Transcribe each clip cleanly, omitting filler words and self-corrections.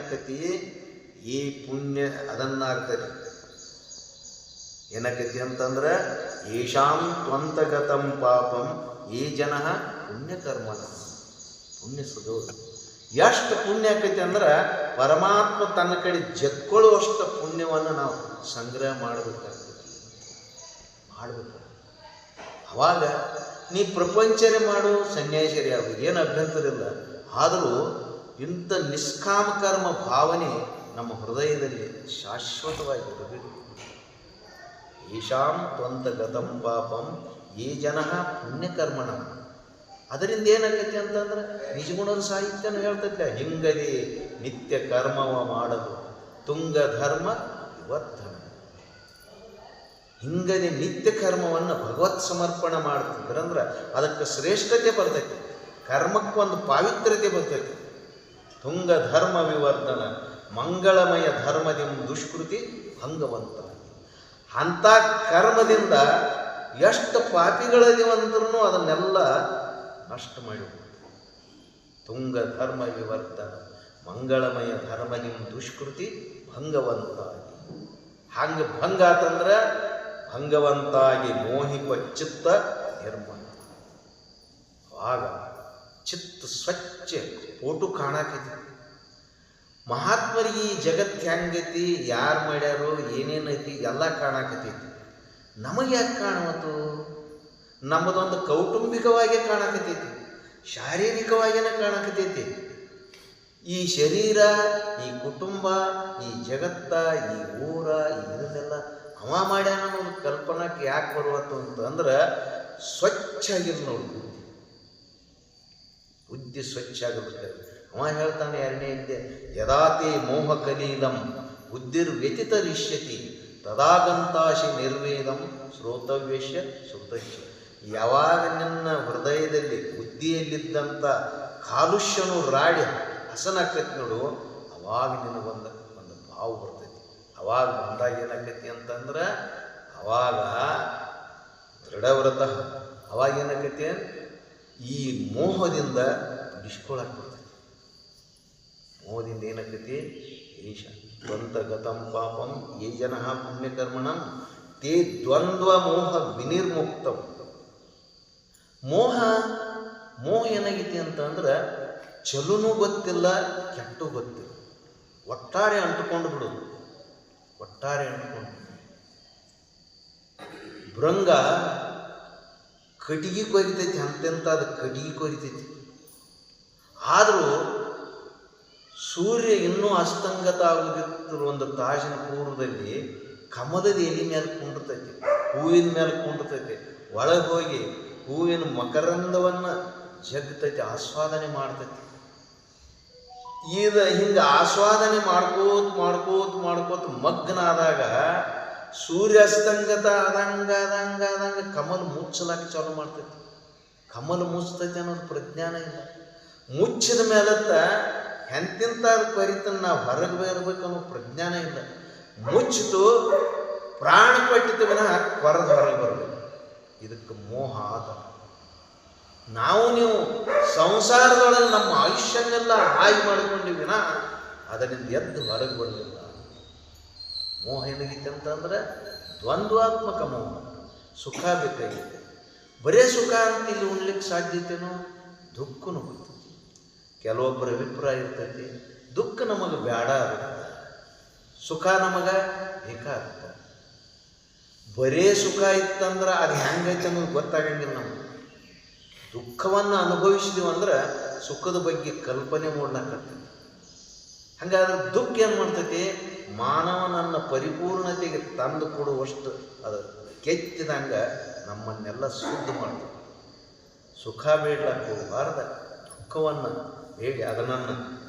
ಏನಾಕತಿ ಈ ಪುಣ್ಯ ಅದನ್ನಾಗ್ತದೆ. ಏನಕತಿ ಅಂತಂದ್ರೆ ಯೇಷಾಂ ತ್ವಂತಗತಂ ಪಾಪಂ ಈ ಜನ ಪುಣ್ಯಕರ್ಮಣ ಪುಣ್ಯ ಸುಧೋದು. ಎಷ್ಟು ಪುಣ್ಯ ಆಕೈತಿ ಅಂದ್ರೆ ಪರಮಾತ್ಮ ತನ್ನ ಕಡೆ ಜಕ್ಕೊಳ್ಳುವಷ್ಟು ಪುಣ್ಯವನ್ನು ನಾವು ಸಂಗ್ರಹ ಮಾಡಬೇಕಾಗ್ತೈತಿ. ಅವಾಗ ನೀ ಪ್ರಪಂಚನೇ ಮಾಡು, ಸನ್ಯಾಸಿರಿ ಆಗು, ಏನು ಅಭ್ಯಂತರ ಇಲ್ಲ. ಆದರೂ ಇಂಥ ನಿಷ್ಕಾಮ ಕರ್ಮ ಭಾವನೆ ನಮ್ಮ ಹೃದಯದಲ್ಲಿ ಶಾಶ್ವತವಾಗಿರಬೇಕು. ಈಶಾಂ ತ್ವಂತಗತಂ ಪಾಪಂ ಈ ಜನ ಪುಣ್ಯಕರ್ಮಣ. ಅದರಿಂದ ಏನಾಗೈತಿ ಅಂತಂದ್ರೆ ನಿಜಗುಣರ ಸಾಹಿತ್ಯನ ಹೇಳ್ತೈತೆ, ಹಿಂಗದಿ ನಿತ್ಯ ಕರ್ಮವ ಮಾಡಲು ತುಂಗ ಧರ್ಮ ವಿವರ್ಧನ. ಹಿಂಗದಿ ನಿತ್ಯ ಕರ್ಮವನ್ನು ಭಗವತ್ ಸಮರ್ಪಣೆ ಮಾಡ್ತಿದ್ರಂದ್ರೆ ಅದಕ್ಕೆ ಶ್ರೇಷ್ಠತೆ ಬರ್ತೈತಿ, ಕರ್ಮಕ್ಕೊಂದು ಪಾವಿತ್ರ್ಯತೆ ಬರ್ತೈತಿ. ತುಂಗ ಧರ್ಮ ವಿವರ್ಧನ ಮಂಗಳಮಯ ಧರ್ಮದಿಂ ದುಷ್ಕೃತಿ ಭಂಗವಂತ. ಅಂಥ ಕರ್ಮದಿಂದ ಎಷ್ಟು ಪಾಪಿಗಳದಿವಂದ್ರೂ ಅದನ್ನೆಲ್ಲ ನಷ್ಟ ಮಾಡಿಬಿಟ್ಟು ತುಂಗ ಧರ್ಮ ವಿವರ್ಧನ ಮಂಗಳಮಯ ಧರ್ಮದಿಂ ದುಷ್ಕೃತಿ ಭಂಗವಂತಾಗಿ. ಹಂಗೆ ಭಂಗ ಆತಂದ್ರೆ ಭಂಗವಂತಾಗಿ ಮೋಹಿಪ ಚಿತ್ತ ನಿರ್ಮಲ. ಆಗ ಚಿತ್ತ ಸ್ವಚ್ಛ ಫೋಟು ಕಾಣಾಕೈತಿ. ಮಹಾತ್ಮರಿಗೆ ಈ ಜಗತ್ತು ಹೆಂಗೈತಿ, ಯಾರು ಮಾಡ್ಯಾರೋ, ಏನೇನೈತಿ ಎಲ್ಲ ಕಾಣಾಕತೈತಿ. ನಮಗೆ ಯಾಕೆ ಕಾಣುವತ್ತು? ನಮ್ಮದೊಂದು ಕೌಟುಂಬಿಕವಾಗಿ ಕಾಣಾಕತೈತಿ, ಶಾರೀರಿಕವಾಗಿಯೇ ಕಾಣಾಕತೈತಿ. ಈ ಶರೀರ, ಈ ಕುಟುಂಬ, ಈ ಜಗತ್ತ, ಈ ಊರ, ಇದನ್ನೆಲ್ಲ ಅವ ಮಾಡ್ಯಾನ ಅನ್ನೋದು ಕಲ್ಪನಾಕ್ಕೆ ಯಾಕೆ ಬರುವತ್ತು ಅಂತಂದ್ರೆ ಸ್ವಚ್ಛ ಆಗಿರ್ ನೋಡಿ, ಬುದ್ಧಿ ಸ್ವಚ್ಛ ಆಗಿರುತ್ತೆ. ಅವ ಹೇಳ್ತಾನೆ ಎರಡನೇ ಇದ್ದೆ, ಯದಾತಿ ಮೋಹ ಕಲೀಲಂ ಬುದ್ಧಿರ್ವ್ಯತಿತರಿಷ್ಯತಿ ತದಾಗಂತಾಶಿ ನಿರ್ವೇದಂ ಶ್ರೋತವ್ಯಶ್ಯ ಶ್ರುತಶ್ಯ. ಯಾವಾಗ ನಿನ್ನ ಹೃದಯದಲ್ಲಿ ಬುದ್ಧಿಯಲ್ಲಿದ್ದಂಥ ಕಾಲುಷ್ಯನು ರಾಡಿ ಹಸನಾಕೈತಿ ನೋಡು, ಅವಾಗ ನಿನಗೊಂದು ಭಾವ ಬರ್ತೈತಿ. ಅವಾಗ ಬಂದಾಗ ಏನಾಕೈತಿ ಅಂತಂದ್ರೆ ಅವಾಗ ದೃಢವ್ರತ. ಅವಾಗ ಏನಾಕೈತಿ, ಈ ಮೋಹದಿಂದ ಬಿಡಿಸ್ಕೊಳಕ್ತೈತಿ. ಮೋಹದಿಂದ ಏನಾಕೈತಿ, ಈಶ ತ್ವಂತಗತಂ ಪಾಪಂ ಯೇ ಜನ ಪುಣ್ಯಕರ್ಮಣಂ ತೇ ದ್ವಂದ್ವ ಮೋಹ ವಿನಿರ್ಮುಕ್ತಂ. ಮೋಹ ಏನಾಗೈತಿ ಅಂತಂದ್ರೆ ಚಲುನೂ ಗೊತ್ತಿಲ್ಲ, ಕೆಟ್ಟು ಗೊತ್ತಿಲ್ಲ, ಒಟ್ಟಾರೆ ಅಂಟುಕೊಂಡು ಬಿಡೋದು. ಒಟ್ಟಾರೆ ಅಂಟುಕೊಂಡು ಭೃಂಗ ಕಟಿಗೆ ಕೊರಿತೈತಿ, ಅಂತೆಂತ ಅದು ಕಟಿಗೆ ಕೊರಿತೈತಿ. ಆದರೂ ಸೂರ್ಯ ಇನ್ನೂ ಅಸ್ತಂಗತ ಆಗುತ್ತಿರುವ ಒಂದು ತಾಜಿನ ಪೂರ್ವದಲ್ಲಿ ಕಮಲದ ಎಲೆ ಮೇಲೆ ಕುಂಡಿರ್ತೈತಿ, ಹೂವಿನ ಮೇಲೆ ಕುಂಡಿರ್ತೈತಿ. ಒಳಗೆ ಹೋಗಿ ಹೂವಿನ ಮಕರಂದವನ್ನು ಜಗ್ತೈತಿ, ಆಸ್ವಾದನೆ ಮಾಡ್ತೈತಿ. ಹಿಂಗೆ ಆಸ್ವಾದನೆ ಮಾಡ್ಕೋತ ಮಗ್ನಾದಾಗ ಸೂರ್ಯಾಸ್ತಂಗತ ಆದಂಗ ಕಮಲ್ ಮುಚ್ಚಲಾಕ ಚಾಲು ಮಾಡ್ತೈತಿ. ಕಮಲ್ ಮುಚ್ಚತೈತಿ ಅನ್ನೋದು ಪ್ರಜ್ಞಾನ ಇಲ್ಲ. ಮುಚ್ಚಿದ ಮೇಲತ್ತ ಎಂತಿಂತ ಕೊರಿತನ ನಾವು ಹೊರಗೆ ಬೇರ್ಬೇಕು ಅನ್ನೋ ಪ್ರಜ್ಞಾನ ಇಲ್ಲ. ಮುಚ್ಚಿತು ಪ್ರಾಣ ಪಟ್ಟಿತು ವಿನಃ ಹೊರಗೆ ಬರಬೇಕು. ಇದಕ್ಕೆ ಮೋಹ ಆದ. ನಾವು ನೀವು ಸಂಸಾರದೊಳಗೆ ನಮ್ಮ ಆಯುಷ್ಯನ್ನೆಲ್ಲ ಹಾಯಿ ಮಾಡಿಕೊಂಡಿವಿ ವಿನಃ ಅದರಿಂದ ಎದ್ದು ಹೊರಗೆ ಬರಲಿಲ್ಲ. ಮೋಹ ಏನಾಗೈತೆ ಅಂತಂದ್ರೆ ದ್ವಂದ್ವಾತ್ಮಕ ಮೋಹ. ಸುಖ ಬೇಕಾಗೈತೆ, ಬರೇ ಸುಖ ಅಂತ ಇಲ್ಲಿ ಉಣ್ಲಿಕ್ಕೆ ಸಾಧ್ಯತೆನೋ, ದುಃಖನೂ ಬರ್ತೈತಿ. ಕೆಲವೊಬ್ಬರ ಅಭಿಪ್ರಾಯ ಇರ್ತೈತಿ, ದುಃಖ ನಮಗೆ ಬೇಡ ಆಗುತ್ತೆ, ಸುಖ ನಮಗೆ ಬೇಕಾಗುತ್ತೆ. ಬರೇ ಸುಖ ಇತ್ತಂದ್ರೆ ಅದು ಹೆಂಗೈತೆ ಅನ್ನೋದು ಗೊತ್ತಾಗಂಗಿಲ್ಲ. ನಮಗೆ ದುಃಖವನ್ನು ಅನುಭವಿಸಿದೀವಿ ಅಂದ್ರೆ ಸುಖದ ಬಗ್ಗೆ ಕಲ್ಪನೆ ಮೂಡ್ಲಾಕತ್ತೈತಿ. ಹಾಗಾದ್ರೆ ದುಃಖ ಏನು ಮಾಡ್ತೈತಿ, ಮಾನವನನ್ನು ಪರಿಪೂರ್ಣತೆಗೆ ತಂದು ಕೊಡುವಷ್ಟು ಅದು ಕೆತ್ತಿದಂಗೆ ನಮ್ಮನ್ನೆಲ್ಲ ಶುದ್ಧ ಮಾಡ್ತೈತಿ. ಸುಖ ಬೇಡ್ಲಕ್ಕೆ ಹೋಗಬಾರ್ದ, ದುಃಖವನ್ನು ಬೇಡಿ ಅದನ್ನು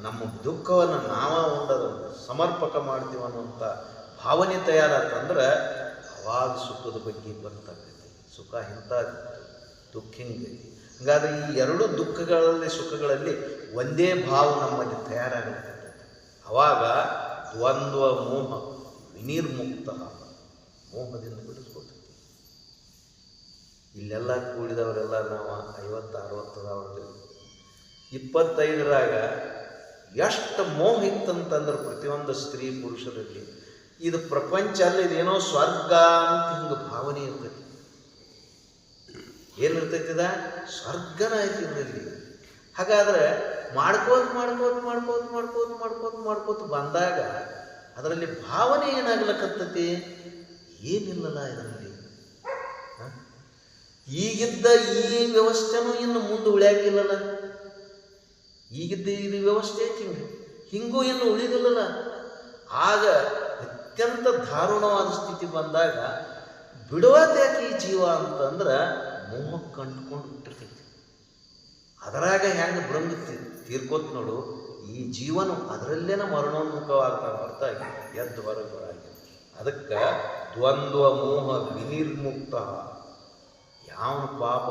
ನಮ್ಮ ದುಃಖವನ್ನು ನಾವ ಉಂಡದನ್ನು ಸಮರ್ಪಕ ಮಾಡ್ತೀವಿ ಅನ್ನುವಂಥ ಭಾವನೆ ತಯಾರಾತಂದ್ರೆ ಅವಾಗ ಸುಖದ ಬಗ್ಗೆ ಗೊತ್ತಾಗ್ತೈತಿ. ಸುಖ ಇಂಥದ್ದು, ದುಃಖ ಹಿಂಗೈತಿ. ಹಾಗಾದ್ರೆ ಈ ಎರಡು ದುಃಖಗಳಲ್ಲಿ ಸುಖಗಳಲ್ಲಿ ಒಂದೇ ಭಾವ ನಮ್ಮಲ್ಲಿ ತಯಾರಾಗುತ್ತೆ. ಅವಾಗ ದ್ವಂದ್ವ ಮೋಹ ವಿನಿರ್ಮುಕ್ತ, ಮೋಹದಿಂದ ಬಿಡಿಸ್ಕೊಳ್ತೀವಿ. ಇಲ್ಲೆಲ್ಲ ಕೂಡಿದವರೆಲ್ಲ ನಾವು 50-60 25ರಾಗ ಎಷ್ಟು ಮೋಹ ಇತ್ತಂತಂದ್ರೆ ಪ್ರತಿಯೊಂದು ಸ್ತ್ರೀ ಪುರುಷರಲ್ಲಿ ಇದು ಪ್ರಪಂಚ ಅಲ್ಲ, ಇದೇನೋ ಸ್ವರ್ಗ ಅಂತ ಹಿಂಗೆ ಭಾವನೆ ಇರ್ತೈತಿ. ಏನಿರ್ತೈತಿ ಇದ ಸ್ವರ್ಗನ ಐತಿ ಇದರಲ್ಲಿ. ಹಾಗಾದ್ರೆ ಮಾಡ್ಕೋತ ಬಂದಾಗ ಅದರಲ್ಲಿ ಭಾವನೆ ಏನಾಗ್ಲಕ್ಕತ್ತತಿ? ಏನಿಲ್ಲಲ್ಲ ಇದರಲ್ಲಿ. ಈಗಿದ್ದ ಈ ವ್ಯವಸ್ಥೆನೂ ಇನ್ನು ಮುಂದೆ ಉಳಿಯಾಕಿಲ್ಲಲ್ಲ. ಈಗಿದ್ದ ಇದು ವ್ಯವಸ್ಥೆ ಐತಿ ಹಿಂಗೂ ಇನ್ನು ಉಳಿದಿಲ್ಲಲ್ಲ. ಆಗ ಅತ್ಯಂತ ದಾರುಣವಾದ ಸ್ಥಿತಿ ಬಂದಾಗ ಬಿಡುವತ್ಯಾಕೆ ಈ ಜೀವ ಅಂತಂದ್ರೆ ಮೋಹಕ್ಕೆ ಕಂಡುಕೊಂಡು ಬಿಟ್ಟಿರ್ತೈತಿ. ಅದರಾಗ ಹೆಂಗೆ ಬ್ರಹ್ಮ ತೀರ್ಕೋತ್ ನೋಡು, ಈ ಜೀವನ ಅದರಲ್ಲೇನ ಮರಣೋನ್ಮುಖವಾಗ್ತಾ ಹೊರತಾಗಿ ಎದ್ದು ಹೊರಗೆ ಬರಾಗಿ. ಅದಕ್ಕೆ ದ್ವಂದ್ವ ಮೋಹ ವಿನಿರ್ಮುಕ್ತ. ಯಾವ ಪಾಪ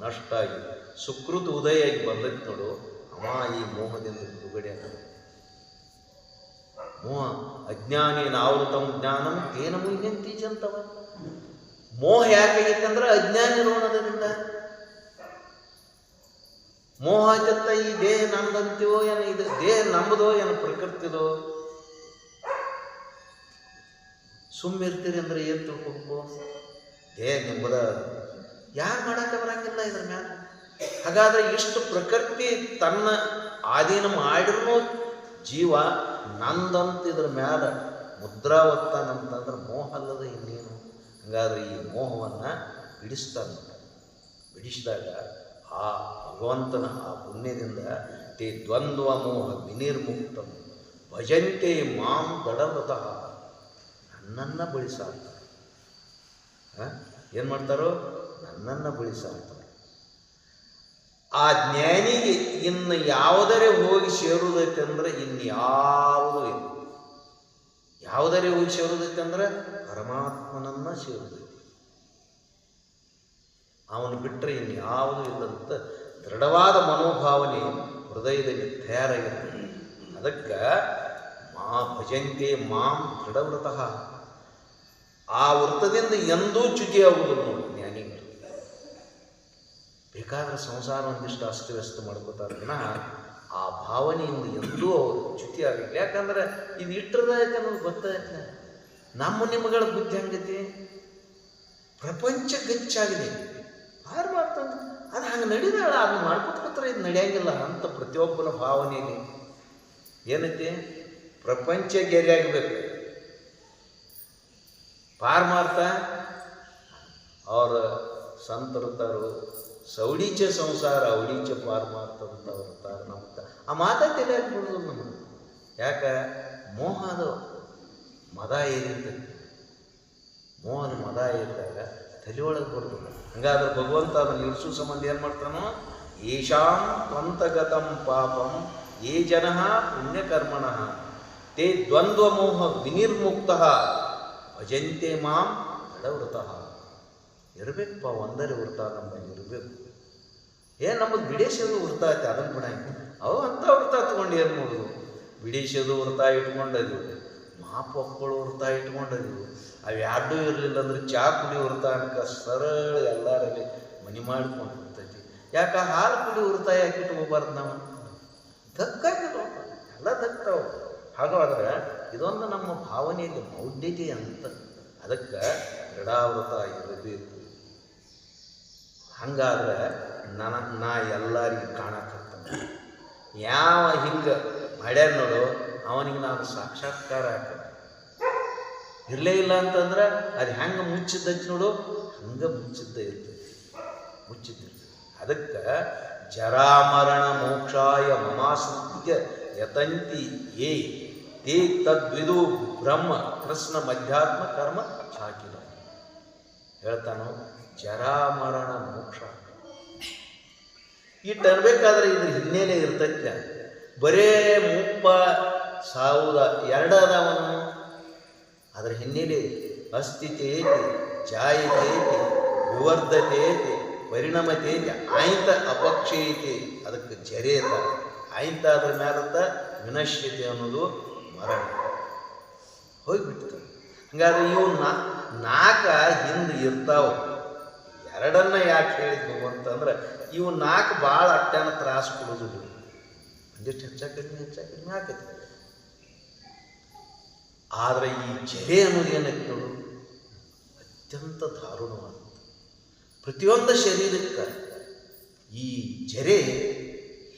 ನಷ್ಟ ಆಗಿ ಸುಕೃತ ಉದಯ ಆಗಿ ಬಂದೈತಿ ನೋಡು, ಅವ ಈ ಮೋಹದಿಂದ ಬಿಡುಗಡೆ ಆಗ್ತದೆ. ಮೋಹ ಅಜ್ಞಾನೇನ ಆವೃತಂ ಜ್ಞಾನಂ ತೇನ ಮುಹ್ಯಂತಿ ಜಂತವ. ಮೋಹ ಯಾಕಾಗೈತಂದ್ರೆ ಅಜ್ಞಾನಿ ರೋಣದಿಂದ. ಮೋಹ ಜತ್ತ ಈ ದೇಹ ನಮ್ದಂತೀವೋ ಏನು, ಇದು ದೇಹ ನಂಬುದೋ ಏನು ಪ್ರಕೃತಿದೋ. ಸುಮ್ಮಿರ್ತೀರಿ ಅಂದ್ರೆ ಏನು ತಿಳ್ಕೊಬೇಕು? ದೇಹ ನಿಂಬುದ ಯಾರು ಮಾಡಕ್ಕೆ ಬರಂಗಿಲ್ಲ ಇದ್ರ ಮ್ಯಾಲ. ಹಾಗಾದ್ರೆ ಇಷ್ಟು ಪ್ರಕೃತಿ ತನ್ನ ಆಧೀನ ಮಾಡಿರೂ ಜೀವ ನಂದಂತ ಇದ್ರ ಮ್ಯಾಲ ಮುದ್ರಾವತ್ತಾನಂತಂದ್ರೆ ಮೋಹ ಅಲ್ಲದ ಇನ್ನೇನು. ಹಾಗಾದ್ರೆ ಈ ಮೋಹವನ್ನು ಬಿಡಿಸಿದಾಗ ಆ ಭಗವಂತನ ಆ ಪುಣ್ಯದಿಂದ ತೇ ದ್ವಂದ್ವ ಮೋಹ ವಿನಿರ್ಮುಕ್ತ ಭಜಂತೆ ಮಾಂ ದಡವತಃ. ನನ್ನನ್ನು ಬಳಿಸಾಡ್ತಾರೆ. ಏನು ಮಾಡ್ತಾರೋ? ನನ್ನನ್ನು ಬಳಿಸಾಡ್ತಾರೆ. ಆ ಜ್ಞಾನಿಗೆ ಇನ್ನು ಯಾವುದರೇ ಹೋಗಿ ಸೇರುವುದೈತೆ ಅಂದ್ರೆ ಇನ್ಯಾವುದೂ ಇಲ್ಲ. ಯಾವುದರೇ ಹೋಗಿ ಸೇರುವುದೈತೆ ಅಂದ್ರೆ ಪರಮಾತ್ಮನನ್ನ ಸೇರುವುದೈತೆ. ಅವನು ಬಿಟ್ಟರೆ ಇನ್ಯಾವುದೂ ಇಲ್ಲದಂತ ದೃಢವಾದ ಮನೋಭಾವನೆ ಹೃದಯದಲ್ಲಿ ತಯಾರಾಗಿರ್ತದೆ. ಅದಕ್ಕೆ ಭಜಂತೆ ಮಾಂ ದೃಢವ್ರತಃ. ಆ ವೃತ್ತದಿಂದ ಎಂದೂ ಚ್ಯುತಿಯಾಗುವುದಿಲ್ಲ ನೋಡಿ ಜ್ಞಾನಿಗಳು. ಬೇಕಾದ್ರೆ ಸಂಸಾರ ಒಂದಿಷ್ಟು ಅಸ್ತವ್ಯಸ್ತ ಮಾಡ್ಕೋತಾರೆ ವಿನಃ ಆ ಭಾವನೆಯಿಂದ ಎಂದೂ ಅವರು ಚ್ಯುತಿ ಆಗಿಲ್ಲ. ಯಾಕಂದ್ರೆ ಇದು ಇಟ್ಟರದೈತೆ ಅನ್ನೋದು ಗೊತ್ತಾಯ್ತು. ನಮ್ಮ ನಿಮ್ಮಗಳ ಬುದ್ಧಿ ಹಂಗೈತಿ, ಪ್ರಪಂಚ ಗಚ್ಚಾಗಿದೆ. ಯಾರು ಮಾಡ್ತಾನೆ ಅದು ಹಂಗೆ ನಡೀದಾಳ, ಅದನ್ನ ಮಾಡ್ಕೊತ್ಕೋತಾರೆ, ಇದು ನಡೆಯಂಗಿಲ್ಲ ಅಂತ ಪ್ರತಿಯೊಬ್ಬನ ಭಾವನೆಯಲ್ಲಿ ಏನೈತಿ? ಪ್ರಪಂಚ ಗೆರೆಯಾಗಬೇಕು. ಪಾರಮಾರ್ಥ ಅವ್ರ ಸಂತರ್ತಾರು ಸೌಡೀಚ ಸಂಸಾರ ಅವಡೀಚ ಪಾರಮಾರ್ಥ ಅಂತ ಬರ್ತಾರೆ. ನಮ್ಗೆ ಆ ಮಾತಾ ತಿಳಿಯಾಕೆ ಬಿಡೋದು ನಮಗೆ. ಯಾಕೆ? ಮೋಹದ ಮದ ಏರಿರ್ತೈತಿ. ಮೋಹದ ಮದ ಏರಿದಾಗ ತಲೆಯೊಳಗೆ ಬರ್ತದೆ. ಹಂಗಾದ್ರೆ ಭಗವಂತ ಅದನ್ನು ಇಳಿಸೋ ಸಂಬಂಧ ಏನು ಮಾಡ್ತಾನೋ? ಯೇಷಾಂ ತ್ವಂತಗತಂ ಪಾಪಂ ಯೇ ಜನಃ ಪುಣ್ಯಕರ್ಮಣಃ ತೇ ದ್ವಂದ್ವ ಮೋಹ ವಿನಿರ್ಮುಕ್ತಃ ಭಜಂತೆ ಮಾಂ ದೃಢವ್ರತಃ. ಇರಬೇಕಪ್ಪ, ಒಂದರೆ ವೃತ ನಮ್ಮಲ್ಲಿ ಇರಬೇಕು. ಏನು ನಮ್ಮದು ಬಿಡೇಶದು ವೃತ ಐತೆ, ಅದನ್ನು ಬಿಡಂಗೆ. ಅವು ಅಂಥ ವೃತ ತಗೊಂಡು ಏನು ಮಾಡೋದು? ಬಿಡೇಶದು ವೃತ ಇಟ್ಕೊಂಡದು, ಮಾಪೊಕ್ಕಳು ವೃತ ಇಟ್ಕೊಂಡದು. ಅವು ಎರಡೂ ಇರಲಿಲ್ಲ ಅಂದ್ರೆ ಚಾ ಕುಡಿ ವೃತ ಅನ್ಕ ಸರಳ ಎಲ್ಲರಲ್ಲಿ ಮನೆ ಮಾಡ್ಕೊಂಡು ಹೋಗ್ತೈತಿ. ಯಾಕೆ ಹಾಲು ಕುಡಿ ವೃತ ಯಾಕೆ ಇಟ್ಕೋಬಾರ್ದು? ನಾವು ಧಕ್ಕಾಗಿಲ್ಲ, ಎಲ್ಲ ಧಕ್ತಾವ. ಹಾಗಾದ್ರೆ ಇದೊಂದು ನಮ್ಮ ಭಾವನೆಯಲ್ಲಿ ಮೌಢ್ಯತೆ ಅಂತ. ಅದಕ್ಕೆ ದೃಢಾವೃತ ಇರಬೇಕು. ಹಂಗಾದ್ರೆ ನಾ ಎಲ್ಲರಿಗೂ ಕಾಣಕತ್ತಾನೆ. ಯಾವ ಹಿಂಗೆ ಮಾಡ್ಯಾನ ನೋಡು ಅವನಿಗೆ ನಾನು ಸಾಕ್ಷಾತ್ಕಾರ ಆಗ್ತದೆ. ಇರಲೇ ಇಲ್ಲ ಅಂತಂದ್ರೆ ಅದು ಹೆಂಗೆ ಮುಚ್ಚಿದ್ದೈತಿ ನೋಡು, ಹಂಗೆ ಮುಚ್ಚಿದ್ದ ಇರ್ತೈತಿ, ಮುಚ್ಚಿದ್ದಿರ್ತೈತಿ. ಅದಕ್ಕೆ ಜರಾಮರಣ ಮೋಕ್ಷಾಯ ಮಮಾಸತ್ಯ ಯತಂತಿ ಯೇ ತೇ ತದ್ವಿದು ಬ್ರಹ್ಮ ಕೃಷ್ಣ ಮಧ್ಯಾತ್ಮ ಕರ್ಮ ಚಾಕಿಲ. ಹೇಳ್ತಾನೋ ಜರಾಮರಣ ಮೋಕ್ಷ ಇಟ್ಟು ಅನ್ಬೇಕಾದ್ರೆ ಇದ್ರ ಹಿನ್ನೆಲೆ ಇರ್ತೈತೆ. ಬರೇ ಮುಪ್ಪ ಸಾವುದ ಎರಡು ಅದಾವನು. ಅದರ ಹಿನ್ನೆಲೆ ಅಸ್ಥಿತೇತಿ ಜಾಯತೇತಿ ವಿವರ್ಧತೇತಿ ಪರಿಣಮತೇತಿ ಆಯ್ತ ಅಪಕ್ಷೇತಿ. ಅದಕ್ಕೆ ಜರೇತ ಆಯ್ತ ಅದ್ರ ಮ್ಯಾಲತ್ತ ವಿನಶ್ಯತೆ ಅನ್ನೋದು ಮರಣ ಹೋಗಿಬಿಡ್ತದೆ. ಹಂಗಾದ್ರೆ ಇವು ನಾಲ್ಕ ಹಿಂದೆ ಇರ್ತಾವ. ಎರಡನ್ನ ಯಾಕೆ ಹೇಳಿದ್ವು ಅಂತಂದ್ರೆ ಇವು ನಾಲ್ಕು ಭಾಳ ಅಟ್ಟಾನ ತ್ರಾಸ ಕೊಡೋದು. ಒಂದಿಷ್ಟು ಹೆಚ್ಚಾಕಡಿಮೆ ಆಕೈತಿ. ಆದರೆ ಈ ಜರೆ ಅನ್ನೋದು ಏನೈತಿ ನೋಡು, ಅತ್ಯಂತ ದಾರುಣವಾದ. ಪ್ರತಿಯೊಂದು ಶರೀರಕ್ಕೆ ಈ ಜರೆ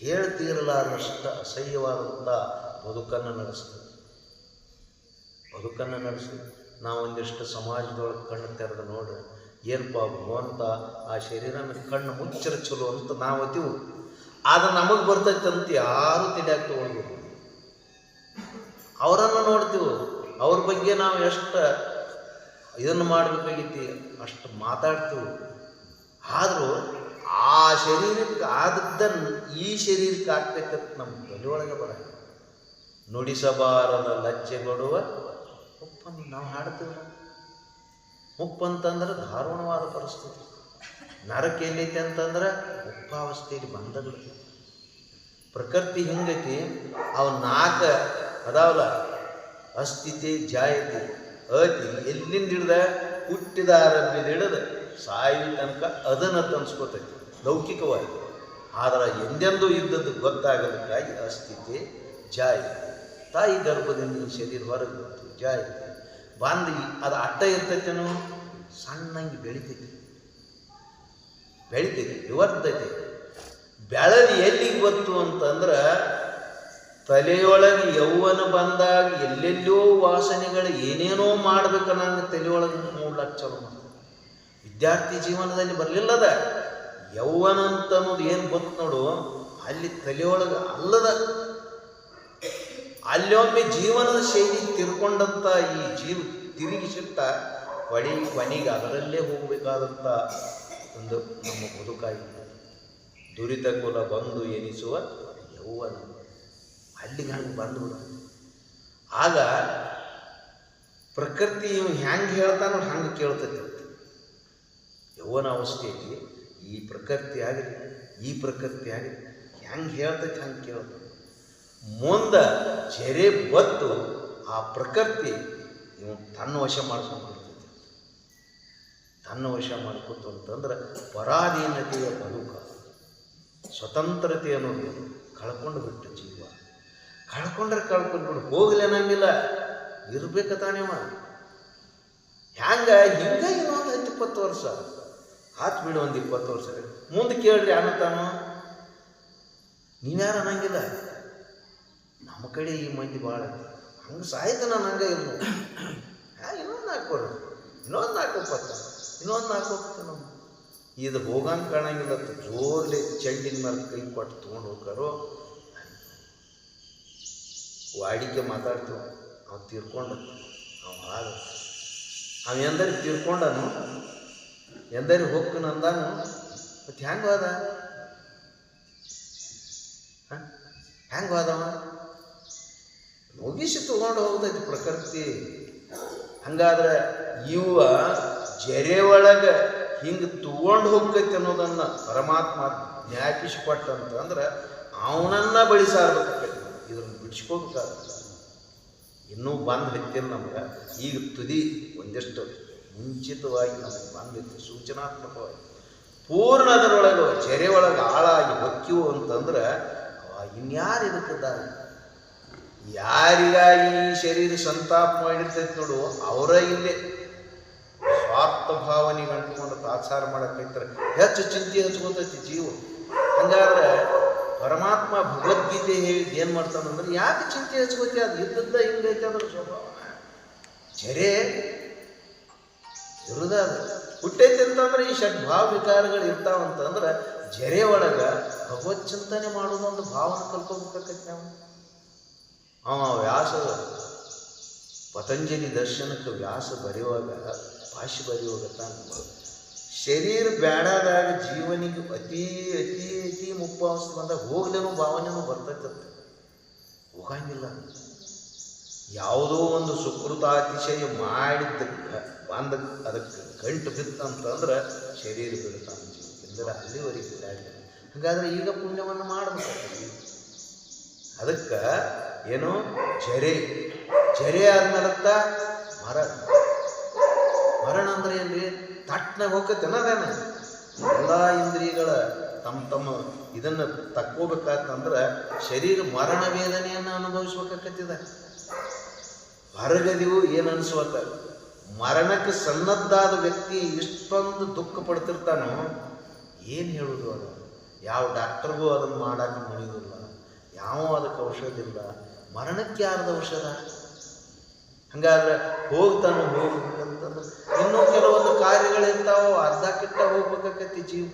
ಹೇಳ್ತೀರಲಾರಷ್ಟು ಅಸಹ್ಯವಾದಂಥ ಬದುಕನ್ನು ನಡೆಸ್ತದೆ. ನಾವು ಒಂದಿಷ್ಟು ಸಮಾಜದೊಳಗೆ ಕಣ್ಣು ತೆರೆದು ನೋಡ್ರಿ, ಏನಪ್ಪ ಭಗವಂತ ಆ ಶರೀರನ ಕಣ್ಣು ಮುಚ್ಚರ ಚಲೋ ಅಂತ ನಾವು ಅತೀವು. ಆದ್ರೆ ನಮಗೆ ಬರ್ತೈತೆ ಅಂತ ಯಾರೂ ತಿಳಿಯಾಕ ತಗೊಳ್ಬೇಕು. ಅವರನ್ನು ನೋಡ್ತೀವಿ, ಅವ್ರ ಬಗ್ಗೆ ನಾವು ಎಷ್ಟು ಇದನ್ನು ಮಾಡಬೇಕಾಗೈತಿ ಅಷ್ಟು ಮಾತಾಡ್ತೀವಿ. ಆದರೂ ಆ ಶರೀರಕ್ಕೆ ಆದದ್ದನ್ನು ಈ ಶರೀರಕ್ಕೆ ಆಗ್ತೈತೆ ನಮ್ಮ ತಲೆಯೊಳಗೆ ಬರ. ನುಡಿಸಬಾರದ ಲಜ್ಜೆ ಕೊಡುವ ಮುಪ್ಪನ್ನು ನಾವು ಹಾಡ್ತೀವಿ. ಮುಪ್ಪಂತಂದ್ರೆ ದಾರುಣವಾದ ಪರಿಸ್ಥಿತಿ. ನರಕ ಎಲ್ಲೈತಿ ಅಂತಂದ್ರೆ ಮುಪ್ಪಾವಸ್ಥೆಯಲ್ಲಿ ಬಂದಗಳು. ಪ್ರಕೃತಿ ಹಿಂಗೈತಿ. ಅವು 4 ಅದಾವಲ್ಲ, ಅಸ್ಥಿತಿ, ಜಾಯತಿ, ಅತಿ, ಎಲ್ಲಿಂದ ಹಿಡ್ದ ಹುಟ್ಟಿದ ಆರಂಭದ ಹಿಡಿದು ಸಾಯಿ ತನಕ ಅದನ್ನು ತನ್ಸ್ಕೊತೈತಿ ಲೌಕಿಕವಾಗಿ. ಆದರೆ ಎಂದೆಂದೂ ಇದ್ದದ್ದು ಗೊತ್ತಾಗೋದಕ್ಕಾಗಿ ಅಸ್ಥಿತಿ, ಜಾಯತಿ, ತಾಯಿ ಗರ್ಭದಿಂದ ಶರೀರ ಹೊರಗೆ ಬಂತು, ಜಾಯತಿ ಬಂದು ಅದು ಅಟ್ಟ ಇರ್ತೈತೇನೋ, ಸಣ್ಣಂಗೆ ಬೆಳಿತೈತಿ, ಇವರ್ತೈತಿ. ಬೆಳೆದು ಎಲ್ಲಿಗೆ ಬಂತು ಅಂತಂದ್ರೆ ತಲೆಯೊಳಗೆ ಯೌವನ ಬಂದಾಗ ಎಲ್ಲೆಲ್ಲೋ ವಾಸನೆಗಳು ಏನೇನೋ ಮಾಡ್ಬೇಕನ್ನಂಗೆ ತಲೆಯೊಳಗೆ ಮೂಡ್ಲಕ್ಕೆ ಚಾಲು ಮಾಡ್ತಾರೆ. ವಿದ್ಯಾರ್ಥಿ ಜೀವನದಲ್ಲಿ ಬರಲಿಲ್ಲದ ಯೌವನ ಅಂತ ಅನ್ನೋದು ಏನು ಬಂತು ನೋಡು, ಅಲ್ಲಿ ತಲೆಯೊಳಗೆ ಅಲ್ಲದ ಅಲ್ಲೊಮ್ಮೆ ಜೀವನದ ಶೈಲಿ ತಿರ್ಕೊಂಡಂಥ ಈ ತಿರುಗಿ ಸಿಟ್ಟ ಕೊನೆಗೆ ಅದರಲ್ಲೇ ಹೋಗಬೇಕಾದಂಥ ಒಂದು ನಮ್ಮ ಬದುಕಾಗಿ ದುರಿತ ಕುಲ ಬಂದು ಎನಿಸುವ ಯೌವನ ಅಲ್ಲಿಗೆ ಹಂಗೆ ಬಂದುಬಿಡ. ಆಗ ಪ್ರಕೃತಿ ಹೆಂಗೆ ಹೇಳ್ತಾನೋ ಹಂಗೆ ಕೇಳ್ತೈತಿ. ಯೌವನ ಅವಸ್ಥೆಯಲ್ಲಿ ಈ ಪ್ರಕೃತಿ ಆಗಲಿ ಹೆಂಗೆ ಹೇಳ್ತೈತಿ ಹಂಗೆ ಕೇಳ್ತೈತಿ. ಮುಂದೆ ಜರೆ ಬತ್ತು ಆ ಪ್ರಕೃತಿ ತನ್ನ ವಶ ಮಾಡ್ಕೊಂಡ್ಬಿಡ್ತೈತಿ. ತನ್ನ ವಶ ಮಾಡ್ಕೊತು ಅಂತಂದ್ರೆ ಪರಾಧೀನತೆಯ ಬದುಕ, ಸ್ವತಂತ್ರತೆ ಅನ್ನೋದು ಕಳ್ಕೊಂಡು ಬಿಟ್ಟು ಜೀವ. ಕಳ್ಕೊಂಡ್ಬಿಡು, ಹೋಗ್ಲಿ ಅನ್ನಂಗಿಲ್ಲ, ಇರ್ಬೇಕ ತಾನೇವ. ಹಿಂಗ ಇನ್ನೊಂದು 10-20 ವರ್ಷ ಆತ್ ಬಿಡು, ಒಂದು 20 ವರ್ಷ ಮುಂದೆ ಕೇಳ್ರಿ ಅನ್ನತಾನೋ, ನೀವ್ಯಾರು ಅನ್ನಂಗಿಲ್ಲ. ನಮ್ಮ ಕಡೆ ಈ ಮಂದಿ ಭಾಳ ಹಂಗೆ ಸಾಯ್ತು. ನಾನು ಹಂಗೆ ಇಲ್ಲ, ಇನ್ನೊಂದು 4 ವರ್ಷ, ಇನ್ನೊಂದು 4 ಹೋಗ್ತೇವೆ ನಾವು. ಇದು ಹೋಗಂಗೆ ಕಾಣಂಗಿಲ್ಲ. ಜೋರ್ಲಿ ಚೆಂಡಿನ ಮೇಲೆ ಕೈ ಕೊಟ್ಟು ತೊಗೊಂಡು ಹೋಗ್ತಾರೋ. ವಾಡಿಕೆ ಮಾತಾಡ್ತೀವಿ, ಅವ್ನು ತೀರ್ಕೊಂಡ, ಅವ ಎಂದರೆ ತೀರ್ಕೊಂಡನು, ಎಂದರೆ ಹೋಗ್ಕನಂದಾನು. ಮತ್ತು ಹೆಂಗೆ ಹೋದವ ಮುಗಿಸಿ ತಗೊಂಡು ಹೋಗ್ತೈತಿ ಪ್ರಕೃತಿ. ಹಂಗಾದ್ರೆ ಇವ ಜರೆ ಒಳಗೆ ಹಿಂಗೆ ತಗೊಂಡು ಹೋಗ್ತೈತಿ ಅನ್ನೋದನ್ನು ಪರಮಾತ್ಮ ಜ್ಞಾಪಿಸಿಕೊಟ್ಟಂತಂದ್ರೆ ಅವನನ್ನ ಬಳಿಸಾರ್ಬೇಕಾಗ್ತೈತಿ. ಇದ್ರನ್ನ ಬಿಡಿಸ್ಕೋಬೇಕಾಗಲ್ಲ. ಇನ್ನೂ ಬಂದು ಹತ್ತಿಲ್ಲ ನಮ್ಗೆ. ಈಗ ತುದಿ ಒಂದಿಷ್ಟು ಮುಂಚಿತವಾಗಿ ನಮಗೆ ಬಂದಿತ್ತು, ಸೂಚನಾತ್ಮಕವಾಗಿ. ಪೂರ್ಣ ಅದರೊಳಗೆ ಜರೆ ಒಳಗೆ ಆಳಾಗಿ ಹೊಕ್ಕಿವು ಅಂತಂದ್ರೆ ಇನ್ಯಾರು ಇದಕ್ಕಿದ್ದಾರೆ? ಯಾರಿಗಾಗಿ ಈ ಶರೀರ ಸಂತಾಪ ಮಾಡಿರ್ತೈತಿ ನೋಡು, ಅವರ ಇಲ್ಲೇ ಸ್ವಾರ್ಥ ಭಾವನೆಗೆ ಅಂಟ್ಕೊಂಡು ತಾತ್ಸಾರ ಮಾಡಕ್ಕೈತಾರೆ. ಹೆಚ್ಚು ಚಿಂತೆ ಹಚ್ಕೋತೈತಿ ಜೀವ. ಹಂಗಾದ್ರೆ ಪರಮಾತ್ಮ ಭಗವದ್ಗೀತೆ ಹೇಳಿದ್ದು ಏನು ಮಾಡ್ತಾನಂದ್ರೆ, ಯಾಕೆ ಚಿಂತೆ ಹಚ್ಕೋತಿ? ಅದು ಇದ್ದದ್ದ ಹಿಂಗೈತೆ ಅದ್ರ ಸ್ವಭಾವ. ಜರೆ ಇರುದ ಹುಟ್ಟೈತೆ ಅಂತಂದ್ರೆ ಈ ಷಡ್ಭಾವ ವಿಕಾರಗಳು ಇರ್ತಾವಂತಂದ್ರೆ ಜರೆ ಒಳಗೆ ಭಗವತ್ ಚಿಂತನೆ ಮಾಡೋದೊಂದು ಭಾವನೆ ಕಲ್ಕೋಬೇಕಾಕೈತಿ ನಾವು. ವ್ಯಾಸ ಪತಂಜಲಿ ದರ್ಶನಕ್ಕೆ ವ್ಯಾಸ ಬರೆಯುವಾಗ, ಭಾಷೆ ಬರೆಯುವಾಗ ತಾನು ಶರೀರ ಬೇಡಾದಾಗ ಜೀವನಿಗೆ ಅತಿ ಅತಿ ಅತಿ ಮುಪ್ಪಾವಸ್ಥೆ ಬಂದಾಗ ಹೋಗ್ಲೇನೋ ಭಾವನೆನೂ ಬರ್ತೈತಂತೆ. ಹೋಗಂಗಿಲ್ಲ. ಯಾವುದೋ ಒಂದು ಸುಕೃತಾತಿಶಯ ಮಾಡಿದ್ದಕ್ಕೆ ಬಂದ ಅದಕ್ಕೆ ಗಂಟು ಬಿತ್ತಂತಂದ್ರೆ ಶರೀರ ಬಿಡ್ತಾನೆ ಜೀವ. ಎಂದರೆ ಅಲ್ಲಿವರೆಗೆ ಬಿಡಾಡಿಲ್ಲ. ಹಾಗಾದ್ರೆ ಈಗ ಪುಣ್ಯವನ್ನು ಮಾಡಬೇಕಾಗ್ತದೆ. ಅದಕ್ಕೆ ಏನು ಜರೆ ಆದ್ಮೇಲತ್ತ ಮರಣ ಅಂದ್ರೆ ಏನ್ರಿ? ತಟ್ಟನಾಗ ಹೋಗತ್ತೇನ ಅದೇನ ಎಲ್ಲ ಇಂದ್ರಿಯಗಳ ತಮ್ಮ ಇದನ್ನು ತಕ್ಕೋಬೇಕಾತಂದ್ರೆ ಶರೀರ ಮರಣ ವೇದನೆಯನ್ನು ಅನುಭವಿಸ್ಬೇಕಾಕತ್ತಿದ. ಹೊರಗದಿವು ಏನು ಅನಿಸ್ವತ್ತ, ಮರಣಕ್ಕೆ ಸನ್ನದ್ಧಾದ ವ್ಯಕ್ತಿ ಇಷ್ಟೊಂದು ದುಃಖ ಪಡ್ತಿರ್ತಾನೋ ಏನು ಹೇಳೋದು. ಅದು ಯಾವ ಡಾಕ್ಟರ್ಗೂ ಅದನ್ನು ಮಾಡೋಕ್ಕೆ ಮುಗಿಯೋದಿಲ್ಲ, ಯಾವ ಅದಕ್ಕೆ ಔಷಧ ಇಲ್ಲ. ಮರಣಕ್ಕೆ ಯಾರ್ದು ಔಷಧ? ಹಂಗಾದ್ರೆ ಹೋಗ್ತಾನೋ ಹೋಗ್ಬೇಕಂತಂದ್ರೆ ಇನ್ನೂ ಕೆಲವೊಂದು ಕಾರ್ಯಗಳಿರ್ತಾವೋ ಅರ್ಧಕ್ಕಿಟ್ಟ ಹೋಗ್ಬೇಕಾಕತಿ ಜೀವ.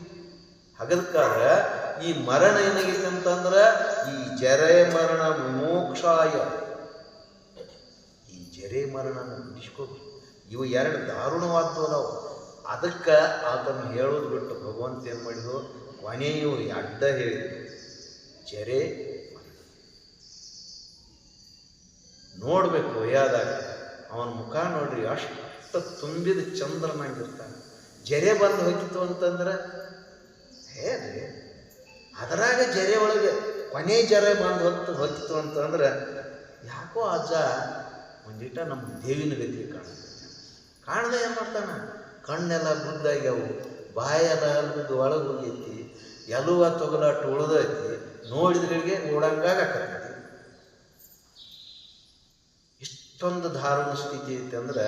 ಹಾಗದಕ್ಕಾದ್ರೆ ಈ ಮರಣ ಏನಾಗೈತೆ ಅಂತಂದ್ರೆ ಈ ಜರೆ ಮರಣ ವಿಮೋಕ್ಷಾಯ, ಈ ಜರೆ ಮರಣನ ಬಿಡಿಸ್ಕೋಬೇಕು. ಇವು ಎರಡು ದಾರುಣವಾದ್ದು ಅದಾವು. ಅದಕ್ಕೆ ಅದನ್ನು ಹೇಳೋದು ಬಿಟ್ಟು ಭಗವಂತ ಏನು ಮಾಡಿದ್ರು, ಕೊನೆಯು ಅಡ್ಡ ಹೇಳಿದ್ರು ಜರೆ ನೋಡ್ಬೇಕು. ವಯ್ಯಾದಾಗ ಅವನ ಮುಖ ನೋಡ್ರಿ ಅಷ್ಟು ತುಂಬಿದ ಚಂದ್ರನಾಗಿರ್ತಾನೆ. ಜರೆ ಬಂದು ಹೋಗಿತ್ತು ಅಂತಂದ್ರೆ ಹೇಳ್ರಿ, ಅದರಾಗ ಜರೆ ಒಳಗೆ ಕೊನೆ ಜರೆ ಬಂದು ಹೊತ್ತಿತ್ತು ಅಂತಂದ್ರೆ ಯಾಕೋ ಅಜ್ಜ ಒಂದಿಟ ನಮ್ಮ ದೇವಿನ ಗತಿ ಕಾಣದೆ ಏನು ಮಾಡ್ತಾನೆ, ಕಣ್ಣೆಲ್ಲ ಗುದ್ದಾಗ್ಯಾವು, ಬಾಯೆಲ್ಲ ಅಲ್ಬಿದ್ದು ಒಳಗೆ ಹೋಗೈತಿ, ಎಲುವ ತೊಗಲಾಟ ಉಳ್ದೈತಿ, ನೋಡಿದ್ರಿಗೆ ಓಡಂಗಾಗತ್ತೈತಿ. ಇಷ್ಟೊಂದು ಧಾರಣ ಸ್ಥಿತಿ ಐತಿ ಅಂದ್ರೆ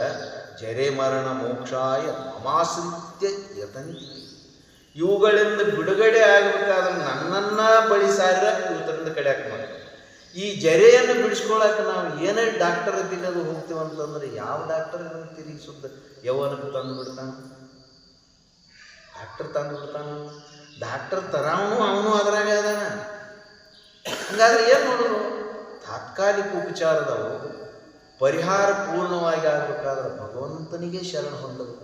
ಜರೆ ಮರಣ ಮೋಕ್ಷಾಯ ಮಮಾಶ್ರಿತ್ಯ ಯತಂತಿ. ಇವುಗಳಿಂದ ಬಿಡುಗಡೆ ಆಗಬೇಕಾದ್ರೆ ನನ್ನನ್ನ ಬಳಿಸಾರ ಇವತ್ತರಿಂದ ಕಡೆಯಾಕ ಮಾಡಿ. ಈ ಜರೆಯನ್ನು ಬಿಡಿಸ್ಕೊಳಕ್ಕೆ ನಾವು ಏನೇ ಡಾಕ್ಟರ್ ತಿನ್ನೋದು ಹೋಗ್ತೀವಿ ಅಂತಂದ್ರೆ ಯಾವ ಡಾಕ್ಟರ್ ಇದನ್ನು ತಿರುಗಿ ಸುದ್ದ ಯೌವನಕ್ಕೆ ತಂದು ಬಿಡ್ತಾನ, ಡಾಕ್ಟರ್ ತಂದು ಬಿಡ್ತಾನ. ಡಾಕ್ಟರ್ ತರಾವನು ಅವನು ಅದರಾಗ ಅದಾನ. ಹಂಗಾದ್ರೆ ಏನು ಮಾಡೋದು? ತಾತ್ಕಾಲಿಕ ಉಪಚಾರದವು ಪರಿಹಾರ ಪೂರ್ಣವಾಗಿ ಆಗಬೇಕಾದ್ರೆ ಭಗವಂತನಿಗೆ ಶರಣ ಹೊಂದಬೇಕು.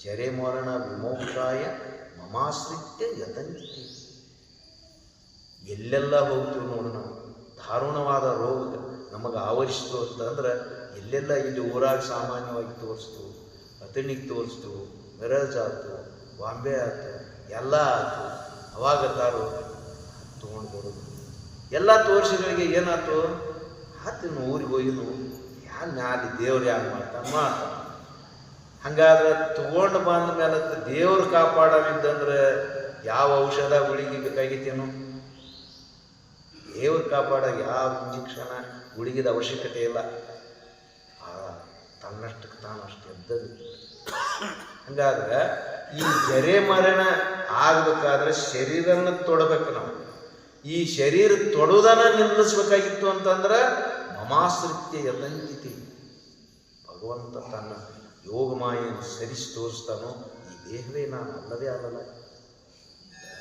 ಜರೆ ಮರಣ ವಿಮೋಕ್ಷಾಯ ಮಮಾಶ್ರಿತ್ಯ ಯತಂತಿ. ಎಲ್ಲೆಲ್ಲ ಹೋಗ್ತೀವಿ ನೋಡು ನಾವು, ದಾರುಣವಾದ ರೋಗ ನಮಗೆ ಆವರಿಸ್ತು ಅಂತಂದ್ರೆ ಎಲ್ಲೆಲ್ಲ ಇಲ್ಲಿ ಊರಾಗ ಸಾಮಾನ್ಯವಾಗಿ ತೋರಿಸ್ತು, ಅತಣಿಗೆ ತೋರಿಸ್ತು, ಮಿರಜ್ ಆಯ್ತು, ಬಾಂಬೆ ಆಯ್ತು, ಎಲ್ಲ ಆಯ್ತು. ಅವಾಗ ತಾರು ತೊಗೊಂಡು ಬರೋದು ಎಲ್ಲ ತೋರಿಸಿಗಳಿಗೆ ಏನಾಯ್ತು, ಆತಿನ ಊರಿಗೆ ಹೋಗಿನು ಯಾರು ಮ್ಯಾಲೆ ದೇವ್ರು ಯಾರು ಮಾಡ್ತಾನೆ. ಹಂಗಾದ್ರೆ ತಗೊಂಡು ಬಂದ ಮೇಲೆ ದೇವ್ರು ಕಾಪಾಡೋವಿದ್ದಂದ್ರೆ ಯಾವ ಔಷಧ ಗುಳಿಗೆ ಬೇಕಾಗಿತ್ತೇನು? ದೇವ್ರು ಕಾಪಾಡೋ ಯಾವ ಇಂಜೆಕ್ಷನ್ ಗುಳಿಗಿದ ಅವಶ್ಯಕತೆ ಇಲ್ಲ. ತನ್ನಷ್ಟಕ್ಕೆ ತಾನು ಅಷ್ಟು ಎದ್ದದು. ಹಂಗಾದ್ರೆ ಈ ಜರೆ ಮರಣ ಆಗಬೇಕಾದ್ರೆ ಶರೀರನ ತೊಡಬೇಕು ನಾವು. ಈ ಶರೀರ ತೊಡುವುದನ್ನು ನಿಲ್ಲಿಸ್ಬೇಕಾಗಿತ್ತು ಅಂತಂದ್ರೆ ಮಮಾಶ್ರಿತ್ಯ ಯತಂತಿತಿ. ಭಗವಂತ ತನ್ನ ಯೋಗಮಾಯನ್ನು ಸರಿಸಿ ತೋರಿಸ್ತಾನೋ ಈ ದೇಹವೇ ನಾನು ಅಲ್ಲವೇ ಅಲ್ಲಲ್ಲ.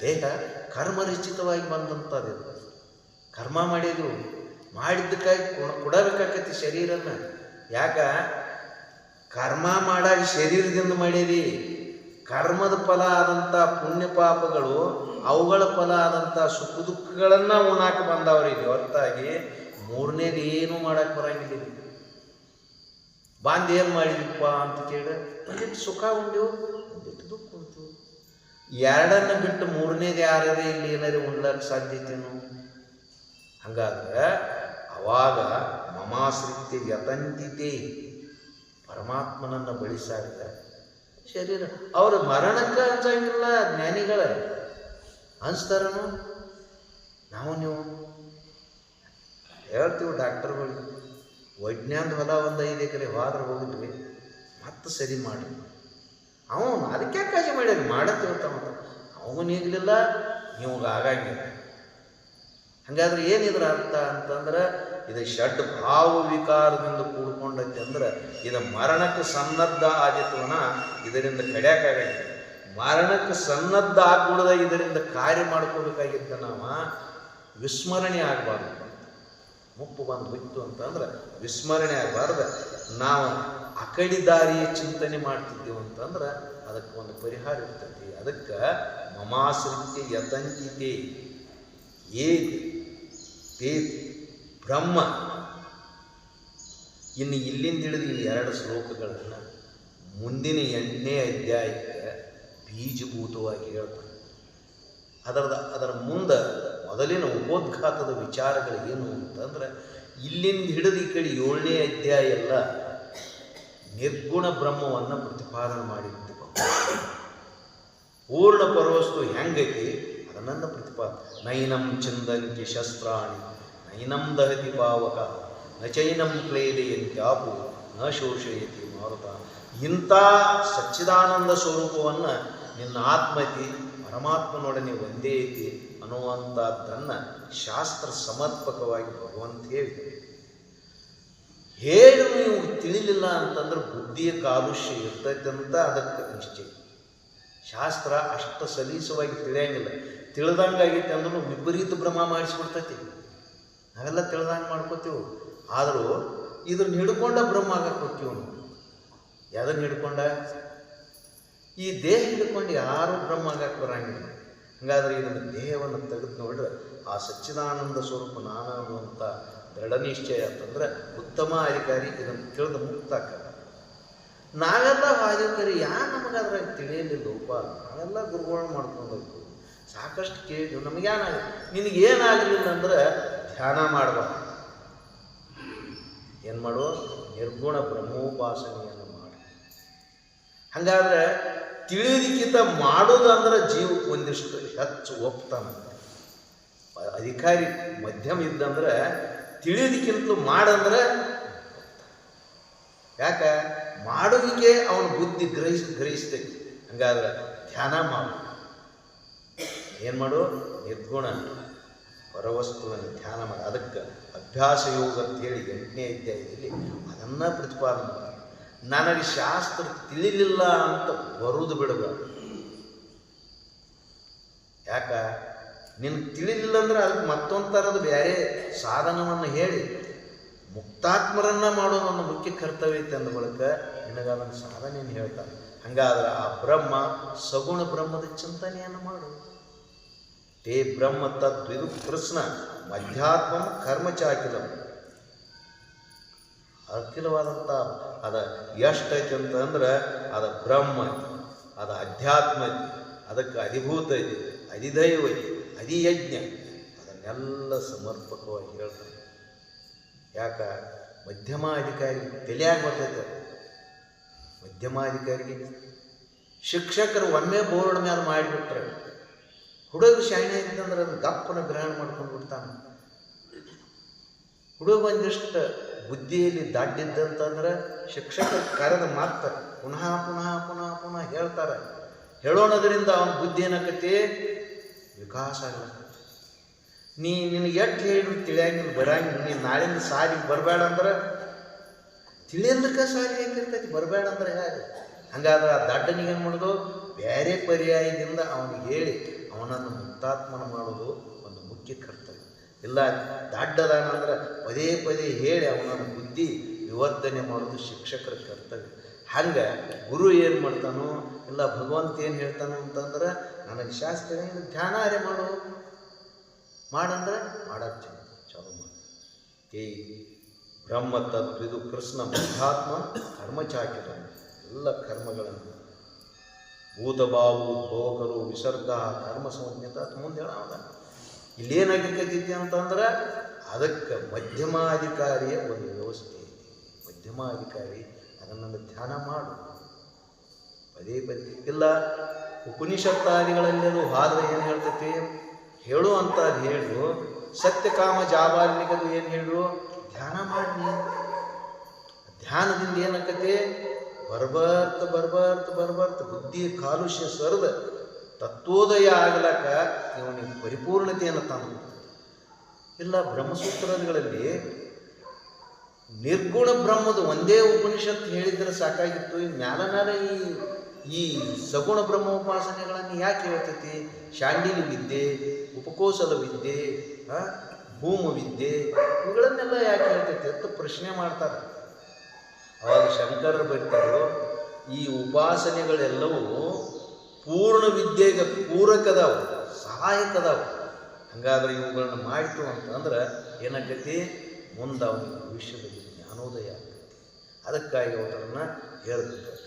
ದೇಹ ಕರ್ಮರಚಿತವಾಗಿ ಬಂದಂಥದ್ದು. ಕರ್ಮ ಮಾಡಿದ್ರು ಮಾಡಿದ್ದಕ್ಕಾಗಿ ಕೊಡಬೇಕಾಕತಿ ಶರೀರನ. ಯಾಕ ಕರ್ಮ ಮಾಡಾಗ ಶರೀರದಿಂದ ಮಾಡೀರಿ. ಕರ್ಮದ ಫಲ ಆದಂಥ ಪುಣ್ಯ ಪಾಪಗಳು ಅವುಗಳ ಫಲ ಆದಂಥ ಸುಖ ದುಃಖಗಳನ್ನು ಉಣಾಕ ಬಂದವ್ರಿಗೆ ಹೊರತಾಗಿ ಮೂರನೇದು ಏನೂ ಮಾಡಕ್ಕೆ ಬರಂಗಿಲ್ಲ. ಬಾಂಧಿ ಏನು ಮಾಡಿದಪ್ಪ ಅಂತ ಕೇಳಿ ಒಂದಿಟ್ಟು ಸುಖ ಉಂಡೆವು, ಒಂದಿಟ್ಟು ದುಃಖ ಉಂಟು. ಎರಡನ್ನು ಬಿಟ್ಟು ಮೂರನೇದು ಯಾರೇ ಇಲ್ಲಿ ಏನಾರು ಉಣ್ಲಕ್ಕೆ ಸಾಧ್ಯತೆಯೋ? ಹಂಗಾದ್ರೆ ಅವಾಗ ಮಮಾಶ್ರಿತ್ಯ ಯತಂತಿತೆ, ಪರಮಾತ್ಮನನ್ನು ಬಳಿಸಾಡಿದ ಶರೀರ. ಅವರು ಮರಣಕ್ಕೆ ಅನ್ಸಂಗಿಲ್ಲ. ಜ್ಞಾನಿಗಳ ಅನ್ಸ್ತಾರನು? ನಾವು ನೀವು ಹೇಳ್ತೀವಿ ಡಾಕ್ಟರ್ಗಳಿಗೆ, ವೈಜ್ಞಾನಿಕ ಹೊಲ ಒಂದು 5 ಎಕರೆ ಹೋದ್ರೆ ಹೋಗಿದ್ವಿ ಮತ್ತೆ ಸರಿ ಮಾಡಿ. ಅವನು ಅದಕ್ಕೆ ಕಾಜಿ ಮಾಡ್ಯಾರ ಮಾಡತ್ತೀವತ್ತ ಅವನು ಈಗಲಿಲ್ಲ, ನಿಮ್ಗೆ ಆಗಂಗಿಲ್ಲ. ಹಾಗಾದ್ರೆ ಏನಿದ್ರ ಅರ್ಥ ಅಂತಂದ್ರೆ ಇದು ಷಡ್ ಭಾವ ವಿಕಾರದಿಂದ ಕೂಡ್ಕೊಂಡೈತಿ. ಅಂದ್ರೆ ಇದು ಮರಣಕ್ಕೆ ಸನ್ನದ್ಧ ಆದಿತ್ವನ ಇದರಿಂದ ಕಡಿಯಾಕಾಗಂಗಿಲ್ಲ. ಮರಣಕ್ಕೆ ಸನ್ನದ್ಧ ಆಗ್ಬಿಡದ ಇದರಿಂದ ಕಾರ್ಯ ಮಾಡ್ಕೋಬೇಕಾಗಿದ್ದ ನಾವು ವಿಸ್ಮರಣೆ ಆಗಬಾರ್ದು. ಮುಪ್ಪು ಬಂದು ಬಿತ್ತು ಅಂತಂದ್ರೆ ವಿಸ್ಮರಣೆ ಆಗಬಾರ್ದು. ನಾವು ಅಕಡಿದಾರಿಯ ಚಿಂತನೆ ಮಾಡ್ತಿದ್ದೀವಿ ಅಂತಂದ್ರೆ ಅದಕ್ಕೆ ಒಂದು ಪರಿಹಾರ ಇರ್ತೈತಿ. ಅದಕ್ಕೆ ಮಮಾಶ್ರಿತ್ಯ ಯತಂತಿತೆ ಏತ್ ತೇತ್ ಬ್ರಹ್ಮ. ಇನ್ನು ಇಲ್ಲಿಂದ ಹಿಡಿದು ಇಲ್ಲಿ 2 ಶ್ಲೋಕಗಳನ್ನು ಮುಂದಿನ 8ನೇ ಅಧ್ಯಾಯಕ್ಕೆ ಬೀಜಭೂತವಾಗಿ ಹೇಳ್ತಾನೆ. ಅದರ ಮುಂದೆ ಮೊದಲಿನ ಉಪೋದ್ಘಾತದ ವಿಚಾರಗಳು ಏನು ಅಂತಂದ್ರೆ ಇಲ್ಲಿಂದ ಹಿಡಿದು ಈ ಕಡೆ 7ನೇ ಅಧ್ಯಾಯ ಎಲ್ಲ ನಿರ್ಗುಣ ಬ್ರಹ್ಮವನ್ನು ಪ್ರತಿಪಾದನೆ ಮಾಡಿದ್ದು. ಪೂರ್ಣ ಪರವಸ್ತು ಹೆಂಗೈತಿ ಅದನ್ನ ಪ್ರತಿಪಾದ. ನೈನಂ ಚಿಂದಂತಿ ಶಸ್ತ್ರಾಣಿ ನೈನಂ ದಹತಿ ಪಾವಕ ನ ಚೈನಂ ಕ್ಲೇದಯಂತ್ಯಾಪು ನ ಶೋಷಯತಿ ಮಾರುತ. ಇಂಥ ಸಚ್ಚಿದಾನಂದ ಸ್ವರೂಪವನ್ನು ನಿನ್ನ ಆತ್ಮತಿ ಪರಮಾತ್ಮನೊಡನೆ ಒಂದೇ ಐತಿ ಅನ್ನುವಂಥದ್ದನ್ನು ಶಾಸ್ತ್ರ ಸಮರ್ಪಕವಾಗಿ ಭಗವಂತ ಹೇಳಿದೆ. ಹೇಳು ನೀವು ತಿಳಿಲಿಲ್ಲ ಅಂತಂದ್ರೆ ಬುದ್ಧಿಯ ಕಾಲುಷ್ಯ ಇರ್ತೈತೆ ಅಂತ ಅದಕ್ಕೆ ನಿಶ್ಚಯ. ಶಾಸ್ತ್ರ ಅಷ್ಟು ಸಲೀಸವಾಗಿ ತಿಳಿಯಂಗಿಲ್ಲ. ತಿಳಿದಂಗಾಗೈತೆ ಅಂದ್ರೂ ವಿಪರೀತ ಭ್ರಮ ಮಾಡಿಸ್ಬಿಡ್ತೈತಿ. ನಾವೆಲ್ಲ ತಿಳಿದಂಗೆ ಮಾಡ್ಕೋತೀವಿ. ಆದರೂ ಇದನ್ನ ಹಿಡ್ಕೊಂಡ ಭ್ರಮ ಆಗಕ್ಕೆ ಹೋಗ್ತೀವಿ ನಾವು. ಯಾವುದನ್ನು ಹಿಡ್ಕೊಂಡ? ಈ ದೇಹ ಹಿಡ್ಕೊಂಡು ಯಾರೂ ಬ್ರಹ್ಮ ಆಗಕ್ಕೆ ಬರಂಗಿಲ್ಲ. ಹಾಗಾದ್ರೆ ಇದನ್ನು ದೇಹವನ್ನು ತೆಗೆದು ನೋಡ್ರೆ ಆ ಸಚ್ಚಿದಾನಂದ ಸ್ವರೂಪ ನಾನು ಅನ್ನುವಂಥ ದೃಢ ನಿಶ್ಚಯ ಅಂತಂದ್ರೆ ಉತ್ತಮ ಅಧಿಕಾರಿ ಇದನ್ನು ತಿಳಿದು ಮುಕ್ತಾಕ. ನಾವೆಲ್ಲ ಅಧಿಕಾರಿ ನಮಗಾದ್ರಾಗ ತಿಳಿಯಲಿಲ್ಲ ಉಪ. ನಾವೆಲ್ಲ ಗುರುಗಳು ಮಾಡ್ಕೊಂಡೋಗ್ತು, ಸಾಕಷ್ಟು ಕೇಳಿದ್ವಿ, ನಮಗೇನಾಗ ನಿನಗೇನಾಗಲಿಲ್ಲ ಅಂದ್ರೆ ಧ್ಯಾನ ಮಾಡಬಾರ್ದು. ಏನು ಮಾಡು? ನಿರ್ಗುಣ ಬ್ರಹ್ಮೋಪಾಸನೆಯನ್ನು ಮಾಡು. ಹಾಗಾದ್ರೆ ತಿಳಿಯೋದಕ್ಕಿಂತ ಮಾಡೋದಂದ್ರೆ ಜೀವಕ್ಕೆ ಒಂದಿಷ್ಟು ಹೆಚ್ಚು ಒಪ್ತಾನಂತ. ಅಧಿಕಾರಿ ಮಧ್ಯಮ ಇದ್ದಂದ್ರೆ ತಿಳಿಯೋದಕ್ಕಿಂತಲೂ ಮಾಡಂದ್ರೆ ಯಾಕೆ ಮಾಡೋದಕ್ಕೆ ಅವನ ಬುದ್ಧಿ ಗ್ರಹಿಸ್ತೈತಿ. ಹಂಗಾದ್ರೆ ಧ್ಯಾನ ಮಾಡು. ಏನು ಮಾಡು? ನಿರ್ಗುಣ ಪರವಸ್ತುವನ್ನು ಧ್ಯಾನ ಮಾಡಿ. ಅದಕ್ಕೆ ಅಭ್ಯಾಸ ಯೋಗ ಅಂತೇಳಿ 8ನೇ ಅಧ್ಯಾಯದಲ್ಲಿ ಅದನ್ನು ಪ್ರತಿಪಾದನೆ ಮಾಡಿ. ನನಗೆ ಶಾಸ್ತ್ರ ತಿಳಿಲಿಲ್ಲ ಅಂತ ಬರುವುದು ಬಿಡಬಾರ್ದು. ಯಾಕ? ನಿನಗೆ ತಿಳಿಲಿಲ್ಲ ಅಂದ್ರೆ ಅದಕ್ಕೆ ಮತ್ತೊಂದು ಥರದ ಬೇರೆ ಸಾಧನವನ್ನು ಹೇಳಿ ಮುಕ್ತಾತ್ಮರನ್ನ ಮಾಡೋದು ನನ್ನ ಮುಖ್ಯ ಕರ್ತವ್ಯ ಐತೆ ಅಂದ ಬಳಿಕ ನಿನಗೆ ಅದನ್ನು ಸಾಧನೆಯನ್ನು ಹೇಳ್ತಾನೆ. ಹಂಗಾದ್ರೆ ಆ ಬ್ರಹ್ಮ ಸಗುಣ ಬ್ರಹ್ಮದ ಚಿಂತನೆಯನ್ನು ಮಾಡು. ತೇ ಬ್ರಹ್ಮ ತದ್ವಿದು ಕೃಷ್ಣ ಮಧ್ಯಾತ್ಮ ಕರ್ಮಚಾಕಿಲಂ. ಅಖಿಲವಾದಂಥ ಅದ ಎಷ್ಟೈತಿ ಅಂತಂದ್ರೆ ಅದು ಬ್ರಹ್ಮ ಐತಿ, ಅದು ಅಧ್ಯಾತ್ಮ ಐತಿ, ಅದಕ್ಕೆ ಅಧಿಭೂತ ಐತಿ, ಅಧಿದೈವ ಐತಿ, ಅಧಿಯಜ್ಞ. ಅದನ್ನೆಲ್ಲ ಸಮರ್ಪಕವಾಗಿ ಹೇಳ್ತಾರೆ. ಯಾಕ? ಮಧ್ಯಮಾಧಿಕಾರಿ ತಲೆಯಾಗಿ ಬರ್ತೈತೆ. ಮಧ್ಯಮಾಧಿಕಾರಿಗೆ ಶಿಕ್ಷಕರು ಒಮ್ಮೆ ಬೋರ್ಡ್ ಮೇಲೆ ಮಾಡಿಬಿಟ್ರೆ ಹುಡುಗ ಶಾಣೆ ಅಂತಂದ್ರೆ ಅದು ಗಪ್ಪನ ಗ್ರಹಣ ಮಾಡ್ಕೊಂಡು ಬಿಡ್ತಾನೆ. ಹುಡುಗ ಒಂದಿಷ್ಟು ಬುದ್ಧಿಯಲ್ಲಿ ದಾಡ್ಡಿದ್ದಂತಂದ್ರೆ ಶಿಕ್ಷಕರು ಕರೆದು ಮಾತ್ರ ಪುನಃ ಪುನಃ ಪುನಃ ಪುನಃ ಹೇಳ್ತಾರೆ. ಹೇಳೋಣದ್ರಿಂದ ಅವನ ಬುದ್ಧಿ ಏನಾಕತಿ? ವಿಕಾಸ ಆಗತ್ತೆ. ನಿನಗೆ ಎಷ್ಟು ಹೇಳಿ ತಿಳಿಯಂಗಿಲ್ಲ, ಬರಂಗಿಲ್ಲ. ನೀನು ನಾಳಿಂದ ಸಾರಿಗೆ ಬರಬೇಡ ಅಂದ್ರೆ ತಿಳಿಯಲ್ದಕ್ಕೆ ಸಾರಿಗೆ ಹಾಕಿರ್ತೈತಿ. ಬರಬೇಡ ಅಂದ್ರೆ ಹೇಗೆ? ಹಂಗಾದ್ರೆ ಆ ದಡ್ಡನಿಗೆ ಏನು ಮಾಡೋದು? ಬೇರೆ ಪರ್ಯಾಯದಿಂದ ಅವನಿಗೆ ಹೇಳಿ ಅವನನ್ನು ಮುಕ್ತಾತ್ಮನ ಮಾಡೋದು ಒಂದು ಮುಖ್ಯ ಕರ್ತವ್ಯ. ಇಲ್ಲ ದಡ್ಡದಾನಂದ್ರೆ ಪದೇ ಪದೇ ಹೇಳಿ ಅವನನ್ನು ಬುದ್ಧಿ ವಿವರ್ಧನೆ ಮಾಡೋದು ಶಿಕ್ಷಕರ ಕರ್ತವ್ಯ. ಹಂಗೆ ಗುರು ಏನು ಮಾಡ್ತಾನೋ ಇಲ್ಲ ಭಗವಂತ ಏನು ಹೇಳ್ತಾನೋ ಅಂತಂದ್ರೆ ನನಗೆ ಶಾಸ್ತ್ರ ಧ್ಯಾನ ಅರೆ ಮಾಡಂದ್ರೆ ಮಾಡಕ್ಕೆ ಚಾಲು ಮಾಡಿ. ಏ ಬ್ರಹ್ಮ ತದ್ವಿದು ಕೃಷ್ಣ ಮಧ್ಯಾತ್ಮ ಕರ್ಮಚಾಕಿರ. ಎಲ್ಲ ಕರ್ಮಗಳನ್ನು ಭೂತಭಾವು ಭೋಗರು ವಿಸರ್ಗ ಕರ್ಮ ಸಂಜ್ಞತ ಮುಂದೆ ಹೇಳೋದ. ಇಲ್ಲೇನಾಗಿರ್ತೈತಿ ಅಂತಂದ್ರೆ ಅದಕ್ಕೆ ಮಧ್ಯಮಾಧಿಕಾರಿಯ ಒಂದು ವ್ಯವಸ್ಥೆ ಐತಿ. ಮಧ್ಯಮಾಧಿಕಾರಿ ಅದನ್ನು ಧ್ಯಾನ ಮಾಡು ಪದೇ ಪದೇ. ಇಲ್ಲ ಉಪನಿಷತ್ತಾದಿಗಳಲ್ಲೆಲ್ಲೂ ಆದ್ರೆ ಏನು ಹೇಳ್ತೈತಿ? ಹೇಳು ಅಂತ ಅದು ಹೇಳು. ಸತ್ಯಕಾಮ ಜಾಬಾಲಿಗದು ಏನು ಹೇಳು? ಧ್ಯಾನ ಮಾಡಿ. ಧ್ಯಾನದಿಂದ ಏನಾಕತಿ? ಬರ್ಬರ್ತ ಬುದ್ಧಿ ಕಾಲುಷ್ಯ ಸರದ ತತ್ವೋದಯ ಆಗ್ಲಕ್ಕ ಇವನಿಗೆ ಪರಿಪೂರ್ಣತೆಯನ್ನು ತಂದು. ಇಲ್ಲ ಬ್ರಹ್ಮಸೂತ್ರಗಳಲ್ಲಿ ನಿರ್ಗುಣ ಬ್ರಹ್ಮದ ಒಂದೇ ಉಪನಿಷತ್ತು ಹೇಳಿದ್ರೆ ಸಾಕಾಗಿತ್ತು. ಈ ಮ್ಯಾಲ ಈ ಸಗುಣ ಬ್ರಹ್ಮೋಪಾಸನೆಗಳನ್ನು ಯಾಕೆ ಹೇಳ್ತೈತಿ? ಶಾಂಡಿಲಿ ವಿದ್ಯೆ, ಉಪಕೋಸಲ ವಿದ್ಯೆ, ಭೂಮ ವಿದ್ಯೆ, ಇವುಗಳನ್ನೆಲ್ಲ ಯಾಕೆ ಹೇಳ್ತೈತಿ ಅಂತ ಪ್ರಶ್ನೆ ಮಾಡ್ತಾರೆ. ಅವಾಗ ಶಂಕರರು ಬರ್ತಾರೋ ಈ ಉಪಾಸನೆಗಳೆಲ್ಲವೂ ಪೂರ್ಣ ವಿದ್ಯೆಗೆ ಪೂರಕದಾವು, ಸಹಾಯಕದಾವು. ಹಾಗಾದ್ರೆ ಇವುಗಳನ್ನ ಮಾಡಿತು ಅಂತಂದ್ರೆ ಏನಾಗೈತಿ? ಮುಂದೆ ಅವನಿಗೆ ಭವಿಷ್ಯದಲ್ಲಿ ಜ್ಞಾನೋದಯ ಆಗ್ತೈತಿ. ಅದಕ್ಕಾಗಿ ಅವರನ್ನು ಹೇಳ್ಬೇಕಾಗ್ತೈತಿ.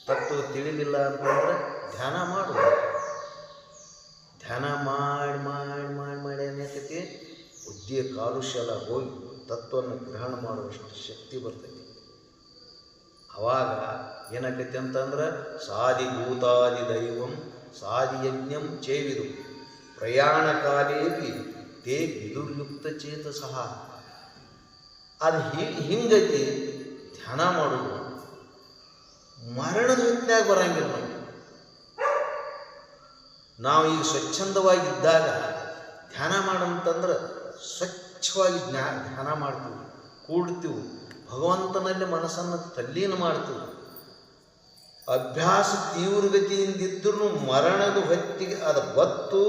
ತತ್ವ ತಿಳಿಲಿಲ್ಲ ಅಂತಂದ್ರೆ ಧ್ಯಾನ ಮಾಡು. ಧ್ಯಾನ ಮಾಡಿ ಮಾಡಿ ಮಾಡಿ ಮಾಡಿ ಏನಾಕೈತಿ? ಬುದ್ಧಿಯ ಕಾಲುಷ್ಯ ಎಲ್ಲ ಹೋಗಿ ತತ್ವವನ್ನು ಗ್ರಹಣ ಮಾಡುವಷ್ಟು ಶಕ್ತಿ ಬರ್ತೈತಿ. ಅವಾಗ ಏನಾಕೈತಿ ಅಂತಂದ್ರೆ ಸಾಧಿಭೂತಾದಿ ದೈವಂ ಸಾಧಿಯಜ್ಞಂ ಚೇವಿದು ಪ್ರಯಾಣ ಕಾಲೇಪಿ ತೇ ವಿದುರ್ಯುಕ್ತ ಚೇತಸಃ. ಅದು ಹಿಂಗತಿ ಧ್ಯಾನ ಮಾಡೋದು ಮರಣದ ಹೊತ್ತಿನಾಗ ಬರಂಗಿಲ್ಲ. ನಾವು ಈಗ ಸ್ವಚ್ಛಂದವಾಗಿದ್ದಾಗ ಧ್ಯಾನ ಮಾಡಂತಂದ್ರೆ ಸ್ವಚ್ಛವಾಗಿ ಧ್ಯಾನ ಮಾಡ್ತೀವಿ, ಕೂಡ್ತೀವಿ, ಭಗವಂತನಲ್ಲಿ ಮನಸ್ಸನ್ನು ತಲ್ಲೀನ ಮಾಡ್ತೀವಿ. ಅಭ್ಯಾಸ ತೀವ್ರಗತಿಯಿಂದಿದ್ರೂ ಮರಣದ ಹೊತ್ತಿಗೆ ಅದು ಬತ್ತು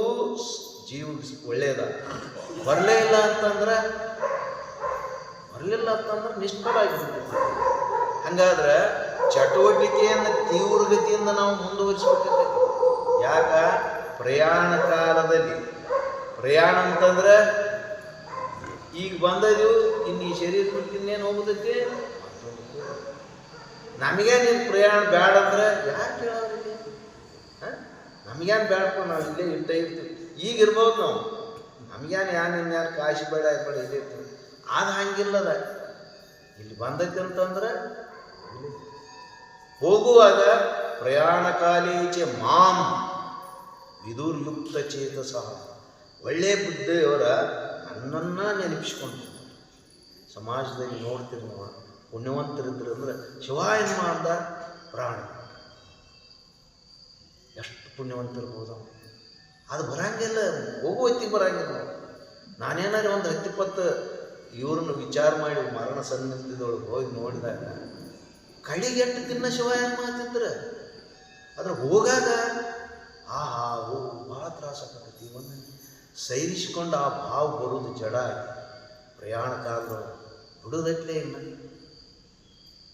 ಜೀವಕ್ಕೆ ಒಳ್ಳೆಯದ. ಬರಲಿಲ್ಲ ಅಂತಂದ್ರೆ ನಿಷ್ಫಲ ಆಗಿರ್ತೈತಿ. ಹಂಗಾದ್ರೆ ಚಟುವಟಿಕೆಯನ್ನು ತೀವ್ರಗತಿಯಿಂದ ನಾವು ಮುಂದುವರಿಸ್ಬೇಕಾಗ್ತೈತಿ. ಯಾಕ? ಪ್ರಯಾಣ ಕಾಲದಲ್ಲಿ ಪ್ರಯಾಣ ಅಂತಂದ್ರೆ ಈಗ ಬಂದದೀವು, ಇನ್ನು ಈ ಶರೀರ ಬಿಟ್ಟು ಇನ್ನೇನು ಹೋಗೋದಕ್ಕೆ ನಮಗೇನು ಇದು ಪ್ರಯಾಣ ಬೇಡ ಅಂದ್ರೆ ಯಾರು ಕೇಳೋರಿಗೆ? ನಮಗೇನು ಬೇಡಪ್ಪ, ನಾವು ಇಲ್ಲೇ ಇರ್ತಾ ಇರ್ತೀವಿ. ಈಗ ಇರ್ಬೋದು ನಾವು, ನಮಗೇನು ಇನ್ಯಾರು ಕಾಶಿ ಬೇಡ ಬೇಡ ಇಲ್ಲೇ ಇರ್ತೀವಿ. ಅದು ಹಂಗಿಲ್ಲದ. ಇಲ್ಲಿ ಬಂದೈತಿ ಅಂತಂದ್ರೆ ಹೋಗುವಾಗ ಪ್ರಯಾಣ ಕಾಲೇಚೆ ಮಾಂ ವಿದುರ್ಯುಕ್ತ ಚೇತಸಃ. ಒಳ್ಳೆ ಬುದ್ಧಿಯವರ ನನ್ನನ್ನು ನೆನಪಿಸ್ಕೊಂಡಿರ್ತಾರೆ. ಸಮಾಜದಲ್ಲಿ ನೋಡ್ತೀರಿ ನಾವು, ಪುಣ್ಯವಂತರಿದ್ರು ಅಂದ್ರೆ ಶಿವ ಎನ್ಮ ಅಂದ ಪ್ರಾಣ ಎಷ್ಟು ಪುಣ್ಯವಂತರಿರ್ಬೋದು. ಅದು ಬರಂಗಿಲ್ಲ, ಹೋಗುವ ಹೊತ್ತಿಗೆ ಬರಂಗಿಲ್ಲ. ನಾನೇನಾದ್ರು ಒಂದು 10-20 ಇವ್ರನ್ನ ವಿಚಾರ ಮಾಡಿ ಮರಣ ಸನ್ನಿಧಿದೊಳಗೆ ಹೋಗಿ ನೋಡಿದಾಗ ಕಳಿಗೆಟ್ಟು ತಿನ್ನ ಶಿವ ಎನ್ಮ ಅಂತಿದ್ರೆ ಅದ್ರ ಹೋಗಾಗ ಭಾಳ ತ್ರಾಸಾಗತ್ತೆ. ಇವನ್ನ ಸೈರಿಸ್ಕೊಂಡು ಆ ಭಾವ ಬರೋದು ಜಡ ಆಗಿ ಪ್ರಯಾಣ ಕಾಲ ಬಿಡೋದೈತ್ಲೇ ಇಲ್ಲ.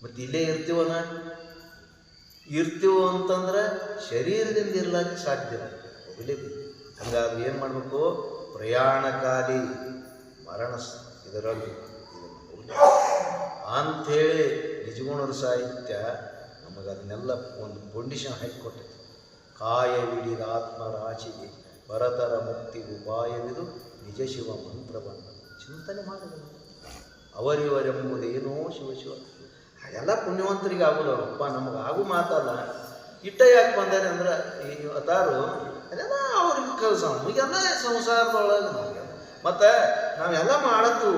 ಮತ್ತು ಇಲ್ಲೇ ಇರ್ತೀವೋ ಅಂತಂದ್ರೆ ಶರೀರದಿಂದ ಇರ್ಲಾಕ ಸಾಧ್ಯ ಹೋಗಲೇಬೇಕು. ಹಂಗಾಗಿ ಏನು ಮಾಡಬೇಕು? ಪ್ರಯಾಣ ಕಾಲಿ ಮರಣ ಇದರಲ್ಲಿ ಅಂಥೇಳಿ ನಿಜಗುಣರ ಸಾಹಿತ್ಯ ನಮಗೆ ಅದನ್ನೆಲ್ಲ ಒಂದು ಪೊಂಡಿಷನ್ ಹಾಕಿಕೊಟ್ಟೈತಿ. ಕಾಯವಿಡಿದ ಆತ್ಮರಾಶಿಗೆ ಭರತರ ಮುಕ್ತಿ ಉಪಾಯವಿದು ನಿಜ ಶಿವ ಮಂತ್ರವನ್ನು ಚಿಂತನೆ ಮಾಡಿದರು. ಅವರಿವರೆಂಬುದೇನೋ ಶಿವ. ಹಾಗೆಲ್ಲ ಪುಣ್ಯವಂತರಿಗೆ ಆಗೋದಪ್ಪ, ನಮಗೆ ಆಗು ಮಾತಲ್ಲ. ಇಟ್ಟ ಯಾಕೆ ಬಂದಾರೆ ಅಂದ್ರೆ ಈ ಅದಾರು ಅದೆಲ್ಲ ಅವ್ರಿಗೆ ಕೆಲಸ. ಈಗೆಲ್ಲ ಸಂಸಾರದೊಳಗೆ ನಮಗೆ ಮತ್ತು ನಾವೆಲ್ಲ ಮಾಡತ್ತು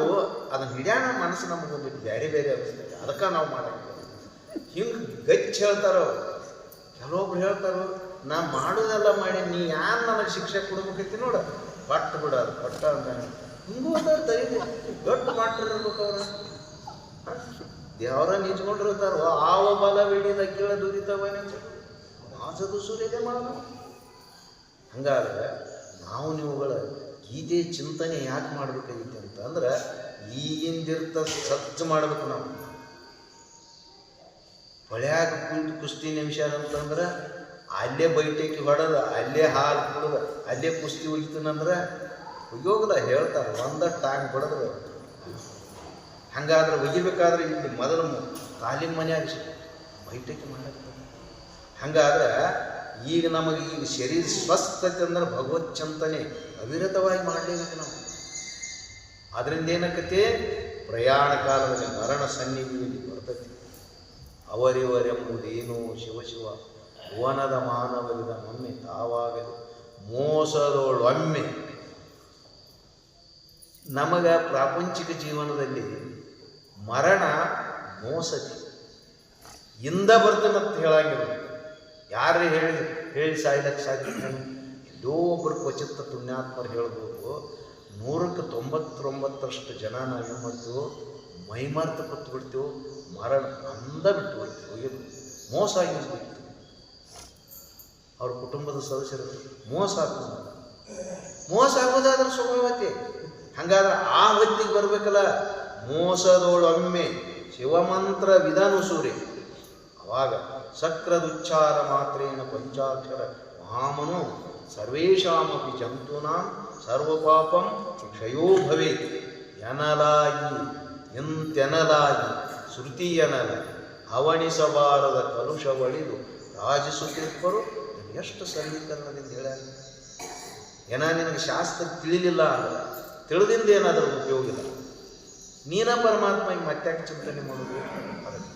ಅದನ್ನು ಹಿಡ್ಯಾಣ ಮನಸ್ಸು ನಮಗೊಂದು ಬೇರೆ ಬೇರೆ ಅನಿಸ್ತೈತೆ. ಅದಕ್ಕೆ ನಾವು ಮಾಡಕ್ಕೆ ಹಿಂಗೆ ಗಚ್ಚಿ ಹೇಳ್ತಾರೋ. ಕೆಲವೊಬ್ರು ಹೇಳ್ತಾರೋ, ನಾ ಮಾಡೋದೆಲ್ಲ ಮಾಡಿ ನೀ ಯಾರು ನನಗೆ ಶಿಕ್ಷೆ ಕೊಡ್ಬೇಕೈತಿ ನೋಡ, ಪಟ್ಟು ಬಿಡೋದು ಪಟ್ಟ ಅಂತ ಹಿಂಗೂ ಅದಾರು ತೈದೆ ದೊಡ್ಡ ಮಾಡಿರ್ಬೇಕು. ಅವ್ರ ದೇವರ ನಿಂಚ್ಕೊಂಡಿರ್ತಾರೋ. ಆವ ಬಲ ಬಿಡಿದ ಕೀಳ ದುರಿತವನೇ ಮಾಸದು ಸೂರ್ಯದೆ ಮಾಡೋಣ. ಹಂಗಾದ್ರೆ ನಾವು ನೀವುಗಳ ಗೀತೆ ಚಿಂತನೆ ಯಾಕೆ ಮಾಡ್ಬೇಕಾಗಿತ್ತು ಅಂತಂದ್ರೆ ಈಗಿಂದಿರ್ತ ಸಜ್ಜು ಮಾಡ್ಬೇಕು. ನಾವು ಹೊಳ್ಯಾಗ ಕುಳಿತು ಕುಸ್ತಿ ನಿಮಿಷ ಅಂತಂದ್ರೆ ಅಲ್ಲೇ ಬೈಟೇಕಿ ಹೊಡೆದ, ಅಲ್ಲೇ ಹಾಲು ಕುಡ್ದ, ಅಲ್ಲೇ ಕುಸ್ತಿ ಒಗಿತಾನಂದ್ರೆ ಒಯ್ಯೋಗಲ್ಲ ಹೇಳ್ತಾರೆ. ಒಂದ ಟಾಂಗ್ ಹೊಡೆದ್ರೆ ಹಂಗಾದ್ರೆ ಒಗಿಬೇಕಾದ್ರೆ ಇಲ್ಲಿ ಮೊದಲು ಕಾಲಿನ ಮನೆಯಾಗ ಬೈಟೇಕಿ ಮಾಡಕ್ಕೆ. ಹಂಗಾದ್ರೆ ಈಗ ನಮಗೆ ಈಗ ಶರೀರ ಸ್ವಸ್ಥತೆ ಅಂದ್ರೆ ಭಗವತ್ ಚಿಂತನೆ ಅವಿರತವಾಗಿ ಮಾಡಲೇಬೇಕು ನಾವು. ಅದರಿಂದ ಏನಕ್ಕತೆ? ಪ್ರಯಾಣ ಕಾಲದಲ್ಲಿ ಮರಣ ಸನ್ನಿಧಿಯಲ್ಲಿ ಬರ್ತೈತಿ. ಅವರಿವರೆಂಬುದೇನೋ ಶಿವ ಭುವನದ ಮಾನವರಿದ ಒಮ್ಮೆ ತಾವಾಗಲಿ ಮೋಸದೊಳೊಮ್ಮೆ. ನಮಗೆ ಪ್ರಾಪಂಚಿಕ ಜೀವನದಲ್ಲಿ ಮರಣ ಮೋಸತಿ ಇಂದ ಬರ್ತದಂತ ಹೇಳಂಗಿಲ್ಲ. ಯಾರೇ ಹೇಳಿ ಸಾಯ್ಲಕ್ಕೆ ಸಾಧ್ಯ? ಎಲ್ಲೋ ಒಬ್ಬರು ಕ್ವಚಿತ್ತ ಪುಣ್ಯಾತ್ಮರು ಹೇಳ್ಬೋದು. 100ಕ್ಕೆ 99% ಜನ ನಾವೇನು ಮಾಡ್ತೀವೋ ಮೈಮಾರ್ತ ಕೊಟ್ಟು ಬಿಡ್ತೀವೋ, ಮರಣ ಅಂದ ಬಿಟ್ಟು ಬಿಡ್ತೀವಿ. ಮೋಸ ಆಗಿರ್ಬೇಕು. ಅವ್ರ ಕುಟುಂಬದ ಸದಸ್ಯರು ಮೋಸ ಆಗೋದಾದ್ರೆ ಸ್ವಭಾವತೆ. ಹಂಗಾದ್ರೆ ಆ ಹೊತ್ತಿಗೆ ಬರಬೇಕಲ್ಲ. ಮೋಸದೊಳೊಮ್ಮೆ ಶಿವಮಂತ್ರ ವಿಧಾನುಸೂರಿ. ಅವಾಗ ಸಕ್ರದುಚ್ಚಾರ ಮಾತ್ರೇನ ಪಂಚಾಕ್ಷರ ಮಹಾಮನು ಸರ್ವೇಷಾಮಪಿ ಜಂತೂನಾಂ ಸರ್ವಪಾಪಂ ಕ್ಷಯೋ ಭವೇತ್ ಎಂತೆನಲಾಗಿ ಶ್ರುತಿಯನಲ ಹವಣಿಸಬಾರದ ಕಲುಷವಳಿದು ರಾಜಿಸುತ್ತಿರ್ಪರು. ಎಷ್ಟು ಸಮೀಕರಣದಿಂದ ಹೇಳ್ಯಾರ. ನಿನಗೆ ಶಾಸ್ತ್ರ ತಿಳಿಲಿಲ್ಲ ಅಂದ್ರೆ ತಿಳಿದಿಂದ ಏನಾದರೂ ಉಪಯೋಗ ಇಲ್ಲ. ನೀನ ಪರಮಾತ್ಮಗೆ ಮತ್ತ್ಯಾಕೆ ಚಿಂತನೆ ಮಾಡೋದು? ಅದಕ್ಕೆ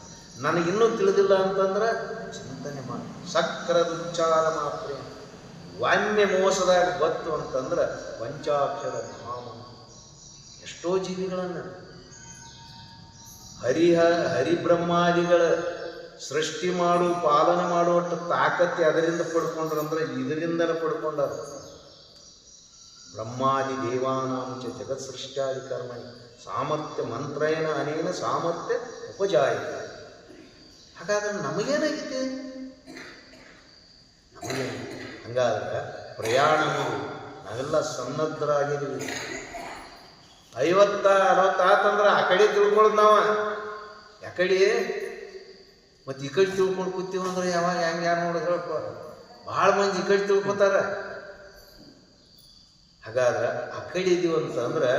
ನನಗಿನ್ನೂ ತಿಳಿದಿಲ್ಲ ಅಂತಂದ್ರೆ ಚಿಂತನೆ ಮಾಡಿ. ಸಕ್ರದ ಉಚ್ಚಾರ ಮಾತ್ರ ಒಮ್ಮೆ ಮೋಸದಾಗ ಬತ್ತು ಅಂತಂದ್ರೆ ಪಂಚಾಕ್ಷರ ಧಾಮ. ಎಷ್ಟೋ ಜೀವಿಗಳನ್ನು ಹರಿಬ್ರಹ್ಮಾದಿಗಳ ಸೃಷ್ಟಿ ಮಾಡು ಪಾಲನೆ ಮಾಡುವಷ್ಟು ತಾಕತ್ತೆ ಅದರಿಂದ ಪಡ್ಕೊಂಡ್ರಂದ್ರೆ ಇದರಿಂದನೇ ಪಡ್ಕೊಂಡಾರ. ಬ್ರಹ್ಮಾದಿ ದೇವಾನಾಂಚ ಜಗತ್ ಸೃಷ್ಟ್ಯಾದಿ ಕರ್ಮಣಿ ಸಾಮರ್ಥ್ಯ ಮಂತ್ರೇನ ಅನೇನ ಸಾಮರ್ಥ್ಯ ಉಪಜಾಯಿತ. ಹಾಗಾದ್ರೆ ನಮಗೇನಾಗಿದೆ? ಹಂಗಾದ್ರೆ ಪ್ರಯಾಣ ನಾವೆಲ್ಲ ಸನ್ನದ್ಧರಾಗಿದ್ದೀವಿ. 50-60 ಆತಂದ್ರೆ ಆ ಕಡೆ ತಿಳ್ಕೊಳ್ಳೋದು ನಾವು. ಯಾಕಡೆ ಮತ್ತು ಈ ಕಡೆ ತಿಳ್ಕೊಂಡು ಕೂತೀವಿ ಅಂದ್ರೆ ಯಾವಾಗ ಹೆಂಗೆ ಯಾರು ನೋಡಿ ಹೇಳಪ್ಪ. ಭಾಳ ಮಂದಿ ಈ ಕಡೆ ತಿಳ್ಕೊತಾರೆ. ಹಾಗಾದ್ರೆ ಆ ಕಡೆ ಇದೀವಿ ಅಂತಂದ್ರೆ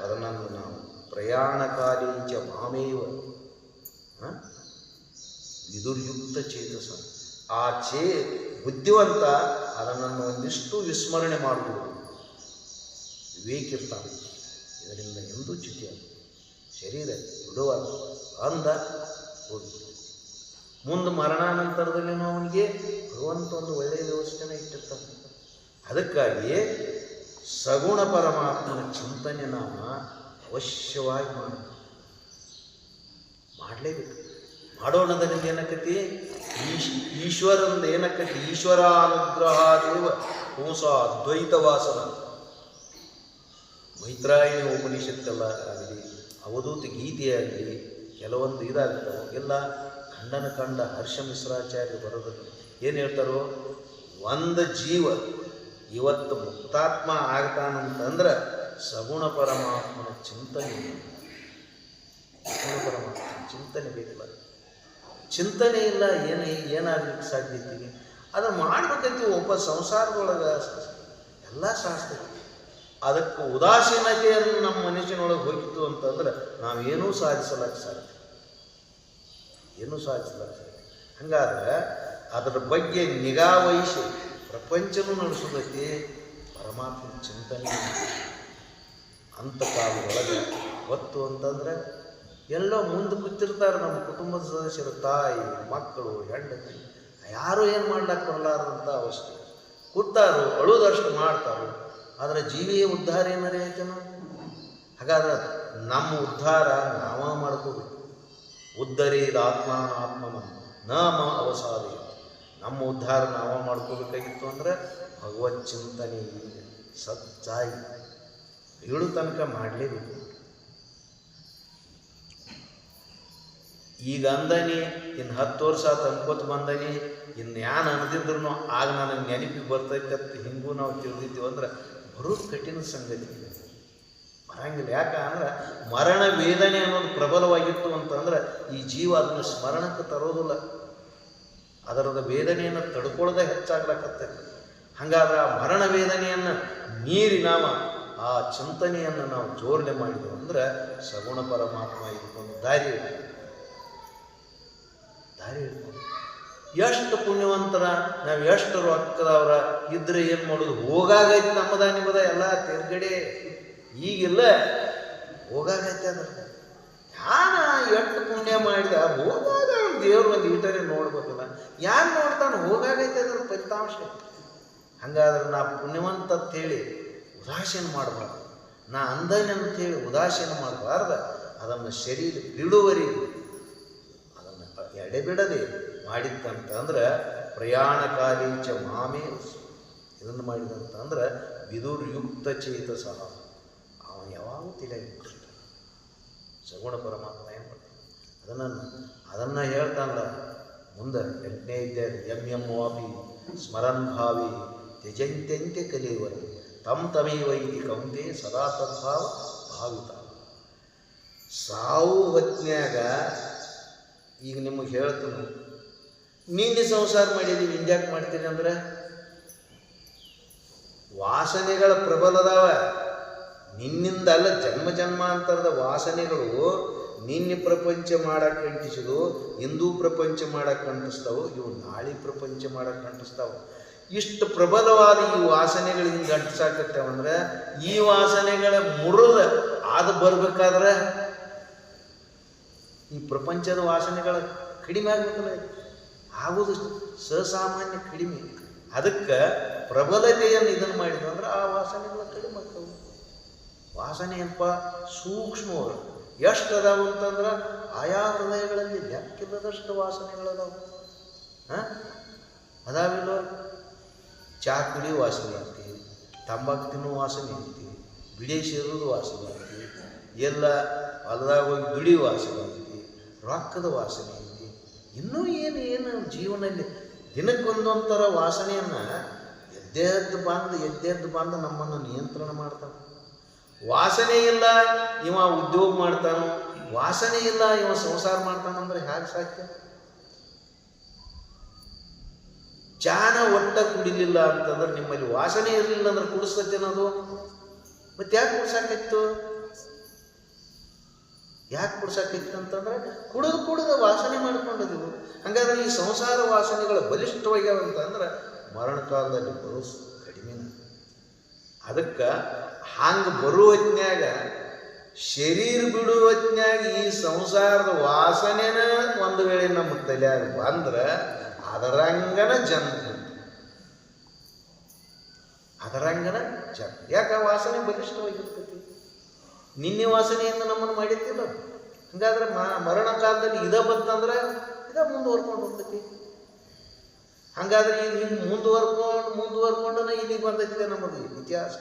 ಅದನ್ನು ನಾವು ಪ್ರಯಾಣಕಾಲೀಚ ಮಾಮೇವ ವಿದುರ್ಯುಕ್ತ ಚೇತಸ. ಆ ಬುದ್ಧಿವಂತ ಅದನ್ನು ಒಂದಿಷ್ಟು ವಿಸ್ಮರಣೆ ಮಾಡ್ಬೋದು. ವಿವೇಕಿರ್ತಾನೆ. ಇದರಿಂದ ಎಂದೂ ಚ್ಯುತಿಯಾಗ ಶರೀರ ಬಿಡುವ ಅಂದ ಹೋಗಿ ಮುಂದೆ ಮರಣಾನಂತರದಲ್ಲಿ ಅವನಿಗೆ ಭಗವಂತ ಒಂದು ಒಳ್ಳೆಯ ವ್ಯವಸ್ಥೆನ ಇಟ್ಟಿರ್ತಾನೆ. ಅದಕ್ಕಾಗಿ ಸಗುಣ ಪರಮಾತ್ಮನ ಚಿಂತನೆ ನಾವು ಅವಶ್ಯವಾಗಿ ಮಾಡಲೇಬೇಕು. ಮಾಡೋಣದರಿಂದ ಏನಕ್ಕತಿ? ಈಶ್ವರಂದ ಏನಕ್ಕತಿ? ಈಶ್ವರಾನುಗ್ರಹಾದೇವ ಪುಂಸ ದ್ವೈತ ವಾಸನ. ಮೈತ್ರಾಯಣಿ ಉಪನಿಷತ್ತೆಲ್ಲ ಆಗಲಿ, ಅವಧೂತ ಗೀತೆಯಾಗಲಿ, ಕೆಲವೊಂದು ಇದಾಗ್ತಾವೆ. ಎಲ್ಲ ಕಂಡ ಹರ್ಷ ಮಿಶ್ರಾಚಾರ್ಯ ಬರೋದನ್ನು ಏನು ಹೇಳ್ತಾರೋ, ಒಂದು ಜೀವ ಇವತ್ತು ಮುಕ್ತಾತ್ಮ ಆಗ್ತಾನಂತಂದ್ರೆ ಸಗುಣ ಪರಮಾತ್ಮನ ಚಿಂತನೆ. ಸಗುಣ ಪರಮಾತ್ಮನ ಚಿಂತನೆ ಬೇಕಲ್ಲ. ಚಿಂತನೆ ಇಲ್ಲ, ಏನಾಗಲಿಕ್ಕೆ ಸಾಧ್ಯತೆ? ಅದನ್ನು ಮಾಡ್ಬೇಕಂತೀವಿ. ಒಬ್ಬ ಸಂಸಾರದೊಳಗೆ ಎಲ್ಲ ಶಾಸ್ತ್ರ. ಅದಕ್ಕೆ ಉದಾಸೀನತೆಯನ್ನು ನಮ್ಮ ಮನುಷ್ಯನೊಳಗೆ ಹೋಗಿತ್ತು ಅಂತಂದ್ರೆ ನಾವೇನೂ ಸಾಧಿಸಲಾಕ ಸಾಧ್ಯ. ಹಂಗಾದ್ರೆ ಅದರ ಬಗ್ಗೆ ನಿಗಾ ವಹಿಸಿ ಪ್ರಪಂಚನೂ ನಡೆಸೋದಕ್ಕೆ ಪರಮಾತ್ಮನ ಚಿಂತನೆ. ಅಂತ ಕಾಲದೊಳಗೆ ಗೊತ್ತು ಅಂತಂದ್ರೆ ಎಲ್ಲೋ ಮುಂದೆ ಕೂತಿರ್ತಾರೆ ನಮ್ಮ ಕುಟುಂಬದ ಸದಸ್ಯರು, ತಾಯಿ, ಮಕ್ಕಳು, ಹೆಂಡತಿ, ಯಾರೂ ಏನು ಮಾಡ್ಲಿಕ್ಕೆ ಬರಲಾರಂಥ ಅವಸ್ಥೆ. ಕೂತಾರು, ಅಳುದಷ್ಟು ಮಾಡ್ತಾರೋ. ಆದರೆ ಜೀವಿಯ ಉದ್ಧಾರ ಏನಾರೇ ಐತೆನೋ? ಹಾಗಾದ್ರೆ ನಮ್ಮ ಉದ್ಧಾರ ನಾವ ಮಾಡ್ಕೋಬೇಕು. ಉದ್ಧರೇದ ಆತ್ಮಾನಾತ್ಮನ ನಾಮ ಅವಸಾದ. ನಮ್ಮ ಉದ್ಧಾರ ನಾವ ಮಾಡ್ಕೋಬೇಕಾಗಿತ್ತು ಅಂದ್ರೆ ಭಗವತ್ ಚಿಂತನೆ ಸಚ್ಚಾಗಿ ಏಳು ತನಕ ಮಾಡಲೇಬೇಕು. ಈಗ ಅಂದನಿ, ಇನ್ನು 10 ವರ್ಷ ಅನ್ಕೋತ ಬಂದನಿ, ಇನ್ನು ಯಾನು ಅನ್ನದಿದ್ರು ಆಗ ನನಗೆ ನೆನಪಿಗೆ ಬರ್ತೈತೆ ಹಿಂಗೂ ನಾವು ತಿಳಿದಿದ್ದೀವಿ ಅಂದ್ರೆ ಬರೋದು ಕಠಿಣ ಸಂಗತಿ. ಬರಂಗಿಲ್ಲ. ಯಾಕಂದ್ರೆ ಮರಣ ವೇದನೆ ಅನ್ನೋದು ಪ್ರಬಲವಾಗಿತ್ತು ಅಂತಂದ್ರೆ ಈ ಜೀವ ಅದನ್ನು ಸ್ಮರಣಕ್ಕೆ ತರೋದಿಲ್ಲ. ಅದರದ ವೇದನೆಯನ್ನು ತಡ್ಕೊಳ್ಳೋದೇ ಹೆಚ್ಚಾಗ್ಲಕ್ಕತ್ತೈತಿ. ಹಾಗಾದ್ರೆ ಆ ಮರಣ ವೇದನೆಯನ್ನು ಮೀರಿ ನಾವು ಆ ಚಿಂತನೆಯನ್ನು ನಾವು ಜೋಡಣೆ ಮಾಡಿದೆವು ಅಂದ್ರೆ ಸಗುಣ ಪರಮಾತ್ಮ ಇದಕ್ಕೊಂದು ದಾರಿ ಇರ್ತದೆ. ಎಷ್ಟು ಪುಣ್ಯವಂತರ ನಾವು, ಎಷ್ಟು ರೊಕ್ಕದವ್ರ ಇದ್ರೆ ಏನು ಮಾಡೋದು? ಹೋಗಾಗೈತಿ ನಮ್ಮದ ನಿಮ್ಮದ ಎಲ್ಲ ತಿರ್ಗಡೆ. ಈಗಿಲ್ಲ, ಹೋಗಾಗೈತೆ. ಅದ್ರ ಯಾನ ಎಷ್ಟು ಪುಣ್ಯ ಮಾಡಿದ ಹೋಗಾಗ ದೇವ್ರು ಒಂದು ಈಟರೇ ನೋಡ್ಬೇಕಲ್ಲ. ಯಾರು ನೋಡ್ತಾನೆ? ಹೋಗಾಗೈತೆ ಅದ್ರ ಫಲಿತಾಂಶ. ಹಂಗಾದ್ರೆ ನಾ ಪುಣ್ಯವಂತ ಅಂತೇಳಿ ಉದಾಸೀನ ಮಾಡಬಾರ್ದು. ನಾ ಅಂದನೆ ಅಂತೇಳಿ ಉದಾಸೀನ ಮಾಡಬಾರ್ದು. ಅದನ್ನು ಶರೀರ ಬಿಡುವರಿಗೆ ಅದನ್ನು ಎಡೆಬಿಡದೆ ಮಾಡಿದ್ದಂತಂದ್ರೆ ಪ್ರಯಾಣಕಾಲೀಚ ಮಾಮೇ. ಇದನ್ನು ಮಾಡಿದಂತಂದ್ರೆ ವಿದುರ್ಯುಕ್ತ ಚೇತಸ. ಅವನು ಯಾವಾಗೂ ತಿಳಿಯಿರ್ತಾನೆ. ಸಗುಣ ಪರಮಾತ್ಮ ಏನು ಮಾಡ್ತಾನೆ? ಅದನ್ನು ಹೇಳ್ತಾನಲ್ಲ ಮುಂದೆ 8ನೇ ಅಧ್ಯಾಯ. ಎಂ ವಾಪಿ ಸ್ಮರನ್ ಭಾವಿ ತ್ಯಜಂತ್ಯಂತ್ಯ ಕಲಿಯುವರು ತಮೇವೈತಿ ಕೌಂತೆ ಸದಾ ತದ್ಭಾವ ಭಾವಿತ. ಸಾವು ಹೊತ್ನ್ಯಾಗ ಈಗ ನಿಮಗೆ ಹೇಳ್ತೀನಿ, ನೀನು ಸಂಸಾರ ಮಾಡಿದ್ದೀವಿ, ಇಂಜಾಕ್ ಮಾಡ್ತೀನಿ ಅಂದ್ರೆ ವಾಸನೆಗಳ ಪ್ರಬಲದಾವ. ನಿನ್ನಿಂದ ಅಲ್ಲ, ಜನ್ಮ ಜನ್ಮಾಂತರದ ವಾಸನೆಗಳು ನಿನ್ನೆ ಪ್ರಪಂಚ ಮಾಡಕ್ಕೆ ಅಂಟಿಸಿದು, ಇಂದೂ ಪ್ರಪಂಚ ಮಾಡಕ್ಕೆ ಅಂಟಿಸ್ತಾವು, ಇವು ನಾಳೆ ಪ್ರಪಂಚ ಮಾಡಕ್ಕೆ ಅಂಟಿಸ್ತಾವೆ. ಇಷ್ಟು ಪ್ರಬಲವಾದ ಈ ವಾಸನೆಗಳು ಹಿಂಗೆ ಅಂಟಿಸಾಕತ್ತೇವಂದ್ರೆ ಈ ವಾಸನೆಗಳ ಮುರಿದ ಅದು ಬರ್ಬೇಕಾದ್ರೆ ಈ ಪ್ರಪಂಚದ ವಾಸನೆಗಳ ಕಡಿಮೆ ಆಗ್ಬೇಕಲ್ಲ. ಆಗೋದು ಸಸಾಮಾನ್ಯ ಕಡಿಮೆ. ಅದಕ್ಕೆ ಪ್ರಬಲತೆಯನ್ನು ಇದನ್ನು ಮಾಡಿದ್ರು ಅಂದ್ರೆ ಆ ವಾಸನೆಗಳ ಕಡಿಮೆ ಆಗ್ತವೆ. ವಾಸನೆ ಏನಪ್ಪ ಸೂಕ್ಷ್ಮವರು ಎಷ್ಟು ಅದಾವು ಅಂತಂದ್ರೆ ಆಯಾ ಹೃದಯಗಳಲ್ಲಿ ಲೆಕ್ಕಿಲ್ಲದಷ್ಟು ವಾಸನೆಗಳದಾವು. ಅದಾವಿಲ್ಲ, ಚಾ ಕುಡಿಯೋ ವಾಸನೆ ಐತಿ, ತಂಬಾಕು ತಿನ್ನೋ ವಾಸನೆ ಐತಿ, ಬಿಡಿ ಸೇರೋದು ವಾಸನೆ ಐತಿ, ಎಲ್ಲ ಹೊಲದಾಗ ಹೋಗಿ ದುಡಿ ವಾಸನೆ ಐತಿ, ರೊಕ್ಕದ ವಾಸನೆ ಐತಿ, ಇನ್ನೂ ಏನು ಜೀವನದಲ್ಲಿ ದಿನಕ್ಕೊಂದೊಂಥರ ವಾಸನೆಯನ್ನು ಎದ್ದೆದ್ದು ಬಂದು ನಮ್ಮನ್ನು ನಿಯಂತ್ರಣ ಮಾಡ್ತಾನೆ. ವಾಸನೆ ಇಲ್ಲ ಇವ ಉದ್ಯೋಗ ಮಾಡ್ತಾನೋ, ವಾಸನೆ ಇಲ್ಲ ಇವ ಸಂಸಾರ ಮಾಡ್ತಾನಂದ್ರೆ ಹೇಗೆ ಸಾಧ್ಯ? ಚಾನ ಒಟ್ಟ ಕುಡಿಲಿಲ್ಲ ಅಂತಂದ್ರೆ ನಿಮ್ಮಲ್ಲಿ ವಾಸನೆ ಇರಲಿಲ್ಲ ಅಂದ್ರೆ ಕುಡಿಸ್ತೇನದು. ಮತ್ತೆ ಯಾಕೆ ಕುಡ್ಸಾಕಿತ್ತು? ಯಾಕೆ ಕುಡ್ಸಾಕಿತ್ತು ಅಂತಂದ್ರೆ ಕುಡಿದು ವಾಸನೆ ಮಾಡ್ಕೊಂಡಿದ್ದೀವಿ. ಹಾಗಾದ್ರೆ ಈ ಸಂಸಾರ ವಾಸನೆಗಳು ಬಲಿಷ್ಠವಾಗ್ಯಾವ ಅಂತಂದ್ರೆ ಮರಣ ಕಾಲದಲ್ಲಿ ಬರೋ ಕಡಿಮೆ. ಅದಕ್ಕೆ ಹಂಗೆ ಬರುವ ಹೊತ್ನ್ಯಾಗ ಶರೀರ ಬಿಡುವ ಹೊತ್ನ್ಯಾಗ ಈ ಸಂಸಾರದ ವಾಸನೆನ ಒಂದು ವೇಳೆ ನಮ್ಮ ತಲೆಯಾಗ ಬಂದ್ರೆ ಅದರಂಗನ ಜನ್ಮ. ಯಾಕೆ ವಾಸನೆ ಬಲಿಷ್ಠವಾಗಿರ್ತೈತಿ. ನಿನ್ನೆ ವಾಸನೆಯಿಂದ ನಮ್ಮನ್ನು ಮಾಡಿರ್ತಿಲ್ಲ. ಹಂಗಾದ್ರೆ ಮರಣ ಕಾಲದಲ್ಲಿ ಇದ ಬಂತಂದ್ರೆ ಇದ ಮುಂದುವರ್ಕೊಂಡು ಹೋಗ್ತೈತಿ. ಹಂಗಾದ್ರೆ ಈಗ ಹಿಂಗೆ ಮುಂದುವರ್ಕೊಂಡನ ಇಲ್ಲಿಗೆ ಬಂದೈತಿದೆ ನಮ್ಮದು ಇತಿಹಾಸ.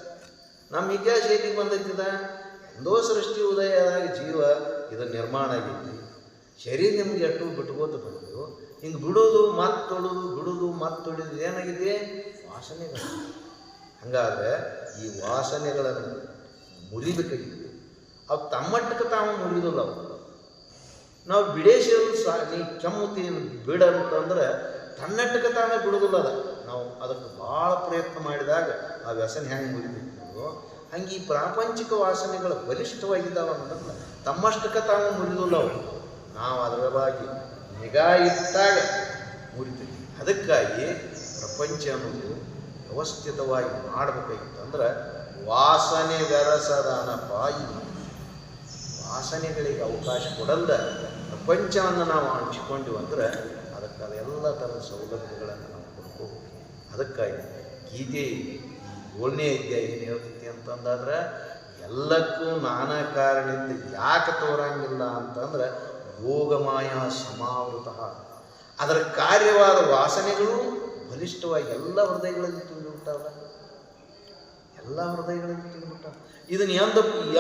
ನಮ್ಮ ಇತಿಹಾಸ ಎಲ್ಲಿಗೆ ಬಂದೈತಿದ? ಒಂದೋ ಸೃಷ್ಟಿ ಉದಯದಾಗ ಜೀವ ಇದು ನಿರ್ಮಾಣ ಆಗೈತಿ. ಶರೀರ ನಿಮ್ಗೆ ಎಟ್ಟು ಬಿಟ್ಕೋತ ಬಂದೆವು. ಹಿಂಗೆ ಬಿಡೋದು ಮತ್ತೊಡೋದು ಏನಾಗಿದೆ? ವಾಸನೆಗಳು. ಹಂಗಾದ್ರೆ ಈ ವಾಸನೆಗಳನ್ನು ಮುರಿಬೇಕಾಗಿತ್ತು. ಅವು ತಮ್ಮಟ್ಟಕ್ಕೆ ತಾವು ಮುರಿಯೋದಿಲ್ಲ. ಅವು ನಾವು ಬಿಡೇಶರು ನೀ ಕೆಮ್ಮುತ್ತೀನಿ ಬಿಡ ಅಂತಂದ್ರೆ ತನ್ನಟ್ಟಕ್ಕೆ ತಾವೇ ಬಿಡೋದಿಲ್ಲ. ನಾವು ಅದಕ್ಕೆ ಭಾಳ ಪ್ರಯತ್ನ ಮಾಡಿದಾಗ ಆ ವ್ಯಸನ ಹೆಂಗೆ ಮುರಿಬೇಕು ಹಂಗೆ ಈ ಪ್ರಾಪಂಚಿಕ ವಾಸನೆಗಳು ಬಲಿಷ್ಠವಾಗಿದ್ದಾವೆ ಅನ್ನೋದನ್ನ ತಮ್ಮಷ್ಟಕ್ಕೆ ತಾವು ಮುರಿದಿಲ್ಲ. ಅವು ನಾವು ಅದರವಾಗಿ ನಿಗಾ ಇಟ್ಟಾಗ ಮುರಿತೀವಿ. ಅದಕ್ಕಾಗಿ ಪ್ರಪಂಚ ಅನ್ನೋದು ವ್ಯವಸ್ಥಿತವಾಗಿ ಮಾಡಬೇಕಾಗಿತ್ತು. ಅಂದ್ರೆ ವಾಸನೆ ಬೆರಸದಾನಪ್ಪ. ವಾಸನೆಗಳಿಗೆ ಅವಕಾಶ ಕೊಡಲ್ದ ಪ್ರಪಂಚವನ್ನು ನಾವು ಹಂಚಿಕೊಂಡಿವು ಅಂದ್ರೆ ಅದಕ್ಕೆ ಅದೆಲ್ಲ ಥರದ ಸೌಲಭ್ಯಗಳನ್ನು ನಾವು ಕೊಡ್ಕೋಬೇಕು. ಅದಕ್ಕಾಗಿ ಗೀತೆ 7ನೇ ಅಧ್ಯಾಯ ಏನು ಹೇಳ್ತೈತಿ ಅಂತಂದಾದ್ರೆ ಎಲ್ಲಕ್ಕೂ ನಾನಾ ಕಾರಣದಿಂದ ಯಾಕೆ ತೋರಂಗಿಲ್ಲ ಅಂತಂದ್ರೆ ಯೋಗಮಾಯ ಸಮಾವೃತ. ಅದರ ಕಾರ್ಯವಾದ ವಾಸನೆಗಳು ಬಲಿಷ್ಠವಾಗಿ ಎಲ್ಲ ಹೃದಯಗಳಲ್ಲಿ ತುಂಬಿಬಿಟ್ಟಾವ. ಇದನ್ನು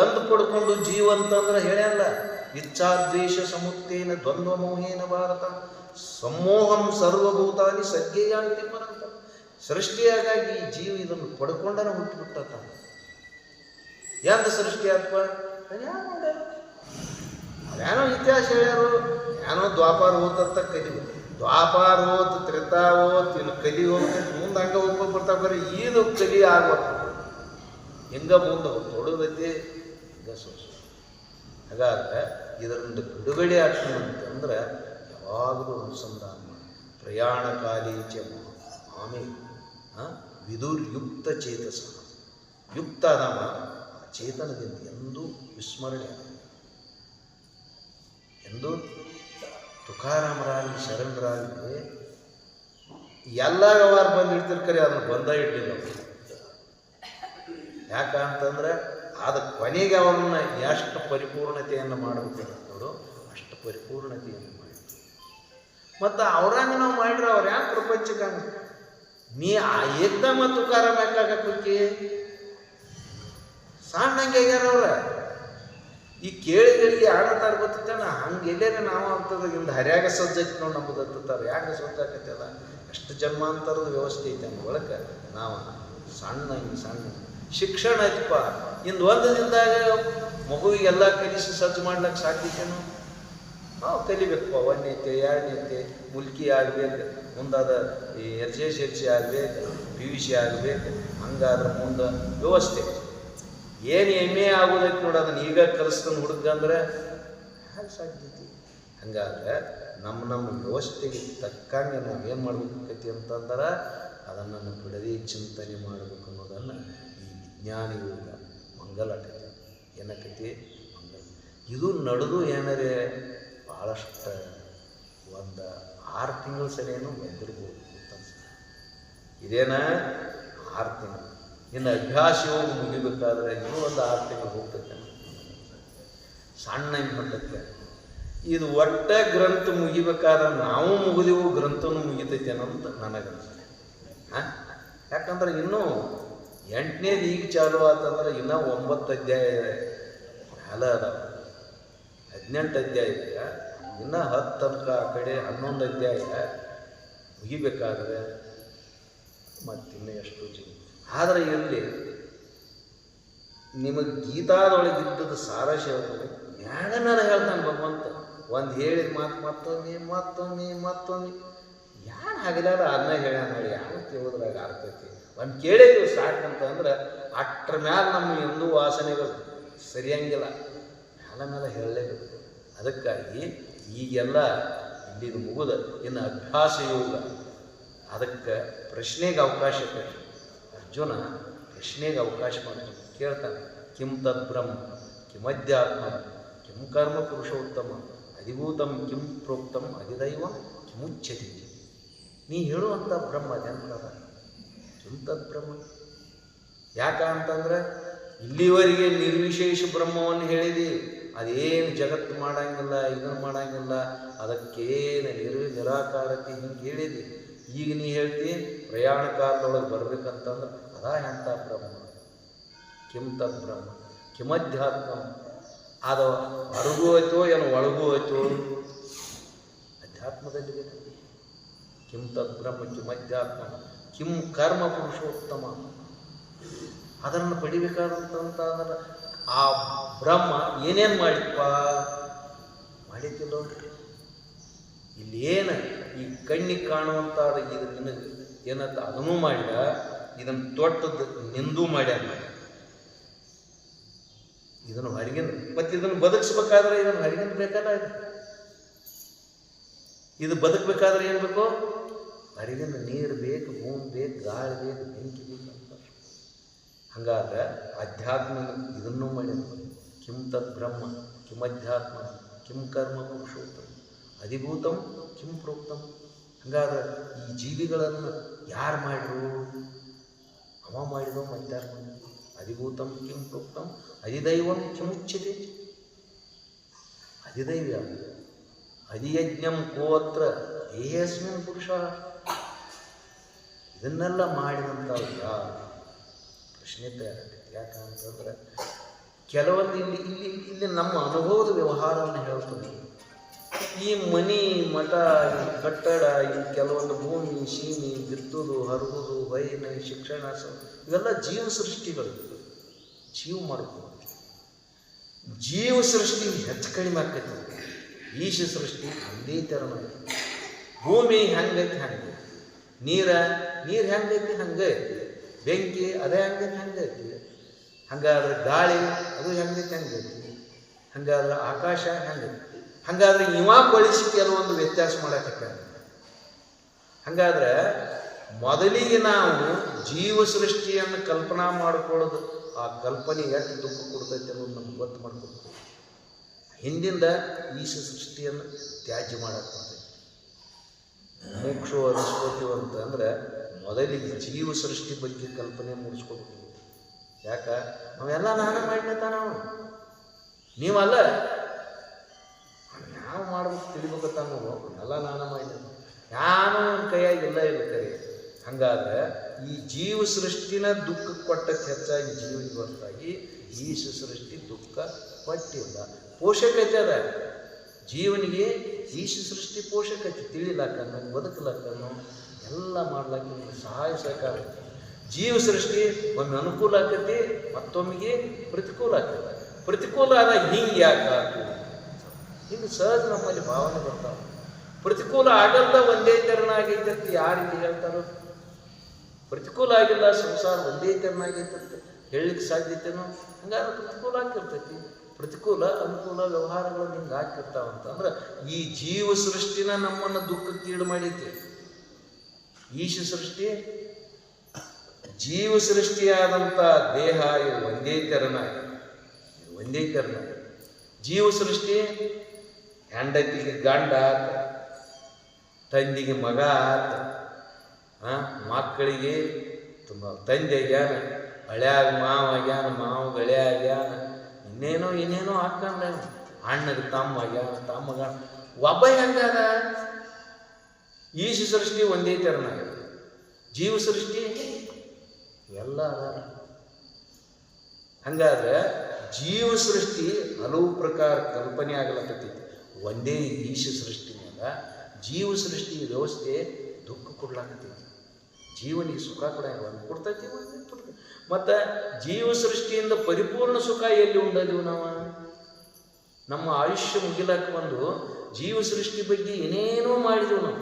ಎಂದು ಪಡ್ಕೊಂಡು ಜೀವ ಅಂತಂದ್ರೆ ಹೇಳ್ಯಲ್ಲ, ಇಚ್ಛಾದ್ವೇಷ ಸಮುತ್ತೇನ ದ್ವಂದ್ವ ಮೋಹೇನ ಭಾರತ ಸಮೋಹಂ ಸರ್ವಭೂತಾನಿ ಸದ್ಯಯಾಂತಿ ಪರಂತ. ಸೃಷ್ಟಿಯಾಗಾಗಿ ಈ ಜೀವ ಇದನ್ನು ಪಡ್ಕೊಂಡನ ಹುಟ್ಟಿಬಿಟ್ಟ. ಎಂದ ಸೃಷ್ಟಿ ಆತ್ಮ ಅದೇನೋ ಇತಿಹಾಸ ಹೇಳ್ಯಾರು. ಏನೋ ದ್ವಾಪಾರ ಹೋತ ಕಲಿ, ದ್ವಾಪಾರ ಹೋತ್ ತ್ರೇತಾವೋತ್ ಇನ್ನು ಕಲಿ ಹೋಗ್ತೈತಿ. ಮುಂದೆ ಹಂಗೆ ಹೋಗ್ಬೋದು ಬರ್ತಾ ಬರ್ರಿ ಇದು ಕಲಿ ಆಗ್ಬೇಕು. ಹೆಂಗ ಮುಂದೆ ತೊಡಗೈತಿ ಹಿಂಗ ಸೋಸು. ಹಾಗಾದ್ರೆ ಇದರಿಂದ ಬಿಡುಗಡೆ ಆಗ್ತದೆ ಅಂತಂದ್ರೆ ಯಾವಾಗಲೂ ಅನುಸಂಧಾನ ಮಾಡಿ ಪ್ರಯಾಣ ಕಾಲೀಚ ಆಮೆ ವಿದುರ್ಯುಕ್ತ ಚೇತಸ. ಯುಕ್ತ ನಾಮ ಆ ಚೇತನದಿಂದ ಎಂದೂ ವಿಸ್ಮರಣೆ ಎಂದು ತುಕಾರಾಮರಾಗಲಿ ಶರಣರಾಗಲಿ ಎಲ್ಲ ವ್ಯವಹಾರ ಬಂದಿಡ್ತಿರ್ಕರಿ ಅದನ್ನು ಬಂದ ಇಡಲಿಲ್ಲ. ಯಾಕಂತಂದ್ರೆ ಅದು ಕೊನೆಗೆ ಅವನ್ನ ಎಷ್ಟು ಪರಿಪೂರ್ಣತೆಯನ್ನು ಮಾಡಬೇಕು ನೋಡು ಅಷ್ಟು ಪರಿಪೂರ್ಣತೆಯನ್ನು ಮಾಡಿ. ಮತ್ತು ಅವ್ರಂಗೆ ನಾವು ಮಾಡಿದ್ರೆ ಅವ್ರು ಯಾಕೆ ಪ್ರಪಂಚಕ್ಕೆ ನೀ ಆ ಏಕ್ದಮ ತುಕಾರಾಮ ಯಾಕಾಗಕ್ಕೆ ಸಣ್ಣಂಗೆ ಆಗ್ಯಾರ ಅವ್ರ. ಈ ಕೇಳಿಗಳಿಗೆ ಆಡತಾರ ಗೊತ್ತಿತ್ತಾನ ಹಂಗೆ ಎಲ್ಲೇನೆ ನಾವು ಅಂತದ ಇಂದ ಹರ್ಯಾಗ ಸಜ್ಜೈತಿ ನೋಡಿ ನಮ್ಮದು ಹತ್ತುತ್ತಾರೆ. ಯಾಕೆ ಸಜ್ಜಾಕತ್ತಲ್ಲ? ಎಷ್ಟು ಜನ್ಮಾಂತರದ ವ್ಯವಸ್ಥೆ ಐತೆ ಅಂದ ಒಳಗೆ ನಾವು ಸಣ್ಣ ಶಿಕ್ಷಣ ಐತಪ್ಪ. ಇಂದು ಒಂದು ದಿನದಾಗ ಮಗುವಿಗೆಲ್ಲ ಕಲಿಸಿ ಸಜ್ಜು ಮಾಡ್ಲಿಕ್ಕೆ ಸಾಧ್ಯತೆನು? ನಾವು ಕಲಿಬೇಕಪ್ಪ. 1ನೇತೆ 2ನೇತೆ ಮುಲ್ಕಿ ಆಗಬೇಕು, ಮುಂದಾದ ಈ SSLC ಆಗಬೇಕು, PUC ಆಗಬೇಕು. ಹಂಗಾದ್ರೆ ಮುಂದೆ ವ್ಯವಸ್ಥೆ ಏನು MA ಆಗೋದಕ್ಕೆ ನೋಡಿ ಅದನ್ನು ಈಗ ಕಲಿಸ್ಕೊಂಡು ಹುಡುಗಂದ್ರೆ ಹಾಗೆ ಸಾಧ್ಯತೆ. ಹಂಗಾದ್ರೆ ನಮ್ಮ ವ್ಯವಸ್ಥೆಗೆ ತಕ್ಕಂಗೆ ನಾವು ಏನು ಮಾಡ್ಬೇಕಾಕೈತಿ ಅಂತಂದ್ರೆ ಅದನ್ನು ಬಿಡದೆ ಚಿಂತನೆ ಮಾಡಬೇಕು ಅನ್ನೋದನ್ನು ಈ ವಿಜ್ಞಾನಿಗಳು ಮಂಗಲಾಟೈತಿ ಏನಕೈತಿ ಮಂಗಲ. ಇದು ನಡೆದು ಏನಾರೇ ಭಾಳಷ್ಟು ಒಂದು 6 ತಿಂಗಳ ಸರಿಯೇನು ಬಂದಿರ್ಬೋದು ಅಂತ ಅನ್ಸುತ್ತೆ. ಇದೇನ 6 ತಿಂಗಳು. ಇನ್ನು ಅಭ್ಯಾಸ ಯೋಗ ಮುಗಿಬೇಕಾದ್ರೆ ಇನ್ನೂ ಒಂದು 6 ತಿಂಗಳು ಹೋಗ್ತೈತೆ ಸಣ್ಣ ಮಟ್ಟಕ್ಕೆ. ಇದು ಒಟ್ಟ ಗ್ರಂಥ ಮುಗಿಬೇಕಾದ್ರೆ ನಾವು ಮುಗಿದೆವು, ಗ್ರಂಥನೂ ಮುಗಿತೈತೆ ಅನ್ನೋದು ನನಗನ್ಸುತ್ತೆ. ಯಾಕಂದ್ರೆ ಇನ್ನೂ 8ನೇದು ಈಗ ಚಾಲು ಆತಂದ್ರೆ ಇನ್ನೂ 9 ಅಧ್ಯಾಯ ಮೇಲೆ ಅದಾವ. 18 ಅಧ್ಯಾಯ ಇದೆ, ಇನ್ನೂ 10 ತನಕ ಆ ಕಡೆ 11 ಅಧ್ಯಾಯ ಮುಗಿಬೇಕಾದ್ರೆ ಮತ್ತಿನ್ನೂ ಎಷ್ಟು ಜೀವ. ಆದರೆ ಇಲ್ಲಿ ನಿಮಗೆ ಗೀತಾದೊಳಗಿದ್ದದ್ದು ಸಾರಾಂಶ ಹೇಳ್ತಾನೆ, ಮ್ಯಾಗನಾರ ಹೇಳ್ತಾನೆ ಭಗವಂತ. ಒಂದು ಹೇಳಿದ ಮಾತು ಮತ್ತೊಮ್ಮೆ ಯಾರು ಹಗಲಾರ ಅದನ್ನ ಹೇಳ್ಯಾನ ಹೇಳಿ ಯಾವ ಕೇಳೋದ್ರಾಗ ಆಗ್ತೈತಿ. ಒಂದು ಕೇಳಿದ್ವಿ ಸಾಕಂತಂದ್ರೆ ಅಟ್ರ ಮ್ಯಾಲ ನಮ್ಮ ಎಂದೂ ವಾಸನೆಗಳು ಸರಿಯಂಗಿಲ್ಲ, ಮೇಲೆ ಹೇಳಲೇಬೇಕು. ಅದಕ್ಕಾಗಿ ಈಗೆಲ್ಲ ಇಲ್ಲಿದು ಮುಗಿದ ಇನ್ನು ಅಭ್ಯಾಸ ಯೋಗ. ಅದಕ್ಕೆ ಪ್ರಶ್ನೆಗೆ ಅವಕಾಶ ಕೊಟ್ಟು ಅರ್ಜುನ ಪ್ರಶ್ನೆಗೆ ಅವಕಾಶ ಮಾಡ್ತಾನೆ, ಕೇಳ್ತಾನೆ. ಕಿಂ ತದ್ಬ್ರಹ್ಮ ಕಿಮಧ್ಯಾತ್ಮ ಕಿಂ ಕರ್ಮ ಪುರುಷೋತ್ತಮ ಅಧಿಭೂತಂ ಕಿಂ ಪ್ರೋಕ್ತಂ ಅಧಿದೈವಂ ಕಿಮುಚ್ಯತೆ. ನೀ ಹೇಳುವಂಥ ಬ್ರಹ್ಮ ಅದೇನದ ಕಿಂ ತದ್ಬ್ರಹ್ಮ. ಯಾಕಂತಂದ್ರೆ ಇಲ್ಲಿವರೆಗೆ ನಿರ್ವಿಶೇಷ ಬ್ರಹ್ಮವನ್ನು ಹೇಳಿದಿ, ಅದೇನು ಜಗತ್ತು ಮಾಡಂಗಿಲ್ಲ, ಇದನ್ನು ಮಾಡಂಗಿಲ್ಲ, ಅದಕ್ಕೇನು ನಿರಾಕಾರತೆ ಹಿಂಗೆ ಹೇಳಿದಿ. ಈಗ ನೀ ಹೇಳ್ತಿ ಪ್ರಯಾಣ ಕಾಲದೊಳಗೆ ಬರ್ಬೇಕಂತಂದ್ರೆ ಅದಾ ಎಂಥ ಬ್ರಹ್ಮ. ಕಿಂ ತದ್ ಬ್ರಹ್ಮ ಕಿಮಧ್ಯಾತ್ಮ. ಅದು ಹೊರಗೂ ಹೋಯ್ತು ಏನು ಒಳಗೂ ಹೋಯ್ತು, ಅಧ್ಯಾತ್ಮದಲ್ಲಿ ಬೇಕು. ಕಿಂ ತದ್ ಬ್ರಹ್ಮ ಕಿಮಧ್ಯಾತ್ಮ ಕಿಂ ಕರ್ಮ ಪುರುಷೋತ್ತಮ. ಅದನ್ನು ಪಡಿಬೇಕಾದಂತಂದ್ರೆ ಆ ಬ್ರಹ್ಮ ಏನೇನು ಮಾಡಿಪ್ಪ ಮಾಡಿದ್ದಿಲ್ಲ. ಇಲ್ಲಿ ಏನು ಈ ಕಣ್ಣಿಗೆ ಕಾಣುವಂಥ ಇದು ನಿನಗೆ ಏನಂತ ಅದನ್ನೂ ಮಾಡಿದ, ಇದನ್ನು ತೊಟ್ಟದ್ದು ನಿಂದೂ ಮಾಡ್ಯಾನ. ಇದನ್ನು ಹೊರಗಿನ ಮತ್ತು ಇದನ್ನು ಬದುಕಿಸ್ಬೇಕಾದ್ರೆ ಇದನ್ನು ಹೊರಗಿನ ಬೇಕಲ್ಲ. ಇದು ಬದುಕಬೇಕಾದ್ರೆ ಏನು ಬೇಕು? ಹೊರಗಿನ ನೀರು ಬೇಕು, ಭೂಮಿ ಬೇಕು, ಗಾಳಿ ಬೇಕು, ಬೆಂಕಿ ಬೇಕು ಅಂತ. ಹಂಗಾದ್ರೆ ಅಧ್ಯಾತ್ಮ ಇದನ್ನೂ ಮಾಡ್ಯಾನ. ಕಿಂ ತದ್ ಬ್ರಹ್ಮ ಕಿಮಧ್ಯಾತ್ಮ ಕಿಂ ಕರ್ಮ ಪುರುಷೋತ್ತಮ ಅಧಿಭೂತಂ ಕಿಂ ಪ್ರೋಕ್ತಂ. ಹಂಗಾದ್ರೆ ಈ ಜೀವಿಗಳನ್ನು ಯಾರು ಮಾಡಿದ್ರು? ಅವ ಮಾಡಿದೋ ಮತ್ತಾರು ಮಾಡಿದ್ರು. ಅಧಿಭೂತಂ ಕಿಂ ಪ್ರೋಕ್ತಂ ಅಧಿದೈವಂ ಕಿಮುಚ್ಯತೆ. ಅಧಿದೈವ ಅಧಿಯಜ್ಞಂ ಕೋತ್ರ ದೇಹಸ್ಮಿನ್ ಪುರುಷ. ಇದನ್ನೆಲ್ಲ ಮಾಡಿದಂಥ ಪ್ರಶ್ನೆ ತಯಾರಾಗುತ್ತೆ. ಯಾಕಂತಂದ್ರೆ ಕೆಲವೊಂದು ಇಲ್ಲಿ ನಮ್ಮ ಅನುಭವದ ವ್ಯವಹಾರವನ್ನು ಹೇಳ್ತದೆ. ಈ ಮನಿ ಮಠ, ಈ ಕಟ್ಟಡ, ಈ ಕೆಲವೊಂದು ಭೂಮಿ ಸೀಮಿ ಬಿತ್ತುವುದು ಹರಗುವುದು ವೈನ ಶಿಕ್ಷಣ ಇವೆಲ್ಲ ಜೀವ ಸೃಷ್ಟಿಗಳು. ಜೀವ ಮಾಡ್ಬೋದು. ಜೀವ ಸೃಷ್ಟಿ ಹೆಚ್ಚು ಕಡಿಮೆ ಆಕೈತಿ. ಈಶ ಸೃಷ್ಟಿ ಒಂದೇ ಥರನ. ಭೂಮಿ ಹೆಂಗೈತಿ ಹಂಗೆ, ನೀರು ಹೆಂಗೈತಿ ಹಂಗೆ, ಬೆಂಕಿ ಅದೇ ಹೆಂಗೈತಿ ಹಂಗೈತಿ. ಹಂಗಾದ್ರೆ ಗಾಳಿ ಅದು ಹೆಂಗೈತಿ ಹಂಗೈತಿ. ಹಂಗಾದ್ರೆ ಆಕಾಶ ಹೆಂಗೈತಿ. ಹಂಗಾದ್ರೆ ಇವ ಬಳಸಿ ಕೆಲವೊಂದು ವ್ಯತ್ಯಾಸ ಮಾಡಕ್ಕೆ. ಹಂಗಾದ್ರೆ ಮೊದಲಿಗೆ ನಾವು ಜೀವ ಸೃಷ್ಟಿಯನ್ನು ಕಲ್ಪನಾ ಮಾಡ್ಕೊಳ್ಳೋದು, ಆ ಕಲ್ಪನೆ ಎಷ್ಟು ದುಃಖ ಕೊಡ್ತೈತೆ ಅನ್ನೋದು ನಮ್ಗೆ ಗೊತ್ತು ಮಾಡ್ಕೊಡ್ತೀವಿ. ಹಿಂದಿಂದ ಈಶ ಸೃಷ್ಟಿಯನ್ನು ತ್ಯಾಜ್ಯ ಮಾಡಕ್ಕೆ ಬರ್ತೈತಿ. ಮೋಕ್ಷ ಅನಿಸ್ಕೋತೀವಿ ಅಂತಂದ್ರೆ ಮೊದಲಿಗೆ ಜೀವ ಸೃಷ್ಟಿ ಬಗ್ಗೆ ಕಲ್ಪನೆ ಮೂಡಿಸ್ಕೋಬೇಕು. ಯಾಕೆ ನಾವೆಲ್ಲ ನಾನ ಮಾಡಿನತ ನಾವು ನೀವಲ್ಲ ನಾವು ಮಾಡ್ಬೇಕು ತಿಳಿಬೇಕತ್ತ ನಾವು ಎಲ್ಲ ನಾನ ಮಾಡಿದ ಯಾನು ಕೈಯಾಗಿಲ್ಲ ಇಲ್ಲ ಕೈ. ಹಂಗಾದ್ರೆ ಈ ಜೀವ ಸೃಷ್ಟಿನ ದುಃಖ ಕೊಟ್ಟಕ್ಕೆ ಹೆಚ್ಚಾಗಿ ಜೀವನಿಗೆ ಹೊರತಾಗಿ ಈಶ ಸೃಷ್ಟಿ ದುಃಖ ಕೊಟ್ಟಿಲ್ಲ. ಪೋಷಕತೆ ಅದ ಜೀವನಿಗೆ. ಈಶ ಸೃಷ್ಟಿ ಪೋಷಕತೆ ತಿಳಿಲಾಕನ್ನು ಬದುಕಲಕ್ಕನ್ನು ಎಲ್ಲ ಮಾಡ್ಲಿಕ್ಕೆ ಸಹಾಯ ಸಹಕಾರ. ಜೀವ ಸೃಷ್ಟಿ ಒಮ್ಮೆ ಅನುಕೂಲ ಆಕತಿ, ಮತ್ತೊಮ್ಮಿಗೆ ಪ್ರತಿಕೂಲ ಆಗ್ತದೆ. ಪ್ರತಿಕೂಲ ಆದಾಗ ಹಿಂಗೆ ಯಾಕೆ ಹಿಂಗೆ ಸಹಜ ನಮ್ಮಲ್ಲಿ ಭಾವನೆ ಬರ್ತಾವೆ. ಪ್ರತಿಕೂಲ ಆಗಲ್ಲ ಒಂದೇ ತೆರನಾಗೈತೆ ಅಂತ ಯಾರಿಗೆ ಹೇಳ್ತಾರೋ? ಪ್ರತಿಕೂಲ ಆಗಿಲ್ಲ ಸಂಸಾರ ಒಂದೇ ತೆರನಾಗೈತೆ ಅಂತ ಹೇಳಲಿಕ್ಕೆ ಸಾಧ್ಯತೆನೋ? ಹಂಗಾದ್ರೆ ಪ್ರತಿಕೂಲ ಆಗ್ತಿರ್ತೈತಿ. ಪ್ರತಿಕೂಲ ಅನುಕೂಲ ವ್ಯವಹಾರಗಳು ಹಿಂಗೆ ಆಗ್ತಿರ್ತಾವಂತಂದ್ರೆ ಈ ಜೀವ ಸೃಷ್ಟಿನ ನಮ್ಮನ್ನು ದುಃಖಕ್ಕೀಡು ಮಾಡೈತಿ. ಈಶ ಸೃಷ್ಟಿ ಜೀವ ಸೃಷ್ಟಿಯಾದಂಥ ದೇಹ ಇದು ಒಂದೇ ತೆರನ. ಜೀವ ಸೃಷ್ಟಿ ಹೆಂಡತಿಗೆ ಗಂಡ ಆತ, ತಂದಿಗೆ ಮಗ ಆತ, ಮಕ್ಕಳಿಗೆ ತಂದೆ ಆಗ್ಯಾನ, ಹಳ್ಯಾಗ ಮಾವ ಆಗ್ಯಾನ, ಮಾವ ಗಳೆ ಆಗ್ಯಾನ, ಇನ್ನೇನೋ ಹಾಕಂದ ಅಣ್ಣಗೆ ತಮ್ಮ ಆಗ್ಯಾನ, ತಮ್ಮಗ ಒಬ್ಬ ಹೆಂಗಾದ? ಈಶ ಸೃಷ್ಟಿ ಒಂದೇ ತೆರನಾಗ, ಜೀವ ಸೃಷ್ಟಿ ಎಲ್ಲ ಅದಾರ. ಹಂಗಾದ್ರೆ ಜೀವ ಸೃಷ್ಟಿ ಹಲವು ಪ್ರಕಾರ ಕಲ್ಪನೆ ಆಗಲತ್ತೈತಿ. ಒಂದೇ ಈಶ ಸೃಷ್ಟಿನಾಗ ಜೀವ ಸೃಷ್ಟಿ ವ್ಯವಸ್ಥೆ ದುಃಖ ಕೊಡ್ಲಾಕತ್ತೈತಿ, ಜೀವನಿಗೆ ಸುಖ ಕೊಡ್ತೈತಿ. ಮತ್ತು ಜೀವ ಸೃಷ್ಟಿಯಿಂದ ಪರಿಪೂರ್ಣ ಸುಖ ಎಲ್ಲಿ ಉಂಡದೀವು ನಾವು? ನಮ್ಮ ಆಯುಷ್ಯ ಮುಗಿಲಕ್ಕೆ ಬಂದು ಜೀವ ಸೃಷ್ಟಿ ಬಗ್ಗೆ ಏನೇನೋ ಮಾಡಿದೆವು ನಾವು,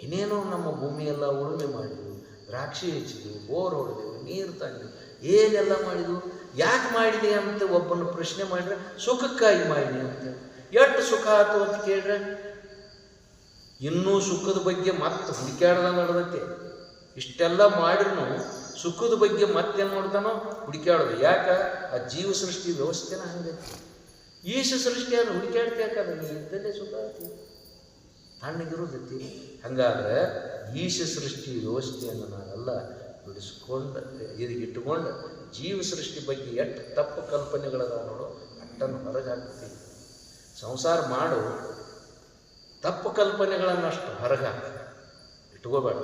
ಏನೇನೋ ನಮ್ಮ ಭೂಮಿಯೆಲ್ಲ ಉಳುಮೆ ಮಾಡಿದೆವು, ದ್ರಾಕ್ಷಿ ಹೆಚ್ಚಿದೆವು, ಬೋರ್ ಹೊಡೆದೆವು, ನೀರು ತಂದೆವು, ಏನೆಲ್ಲ ಮಾಡಿದೆವು. ಯಾಕೆ ಮಾಡಿದೆ ಅಂತ ಒಬ್ಬನ ಪ್ರಶ್ನೆ ಮಾಡಿದ್ರೆ ಸುಖಕ್ಕಾಗಿ ಮಾಡಿದೆ ಅಂತ. ಎಷ್ಟು ಸುಖ ಆಯ್ತು ಅಂತ ಕೇಳ್ರೆ ಇನ್ನೂ ಸುಖದ ಬಗ್ಗೆ ಮತ್ತೆ ಹುಡುಕ್ಯಾಡ್ದ ನಡೆದೈತೆ. ಇಷ್ಟೆಲ್ಲ ಮಾಡಿದ್ರು ಸುಖದ ಬಗ್ಗೆ ಮತ್ತೇನು ಮಾಡ್ತಾನೋ ಹುಡುಕ್ಯಾಡೋದು. ಯಾಕೆ? ಆ ಜೀವ ಸೃಷ್ಟಿ ವ್ಯವಸ್ಥೆನ ಹಂಗೈತಿ. ಈಶ ಸೃಷ್ಟಿಯನ್ನು ಹುಡುಕ್ಯಾಡ್ತಿ ಯಾಕಂದ್ರೆ ನೀ ಇದ್ದಲ್ಲೇ ಸುಖ ಆಯ್ತಿ, ತಣ್ಣಗಿರೋದೈತಿ. ಹಂಗಾದ್ರೆ ಈಶ ಸೃಷ್ಟಿ ವ್ಯವಸ್ಥೆಯನ್ನು ನಾವೆಲ್ಲ ಬಿಡಿಸ್ಕೊಂಡು ಇಟ್ಕೊಂಡು ಜೀವ ಸೃಷ್ಟಿ ಬಗ್ಗೆ ಎಷ್ಟು ತಪ್ಪು ಕಲ್ಪನೆಗಳದಾವ ನೋಡು, ಅಟ್ಟನ್ನು ಹೊರಗೆ ಹಾಕ್ತೀವಿ. ಸಂಸಾರ ಮಾಡು, ತಪ್ಪು ಕಲ್ಪನೆಗಳನ್ನು ಅಷ್ಟು ಹೊರಗೆ ಇಟ್ಕೋಬೇಡ.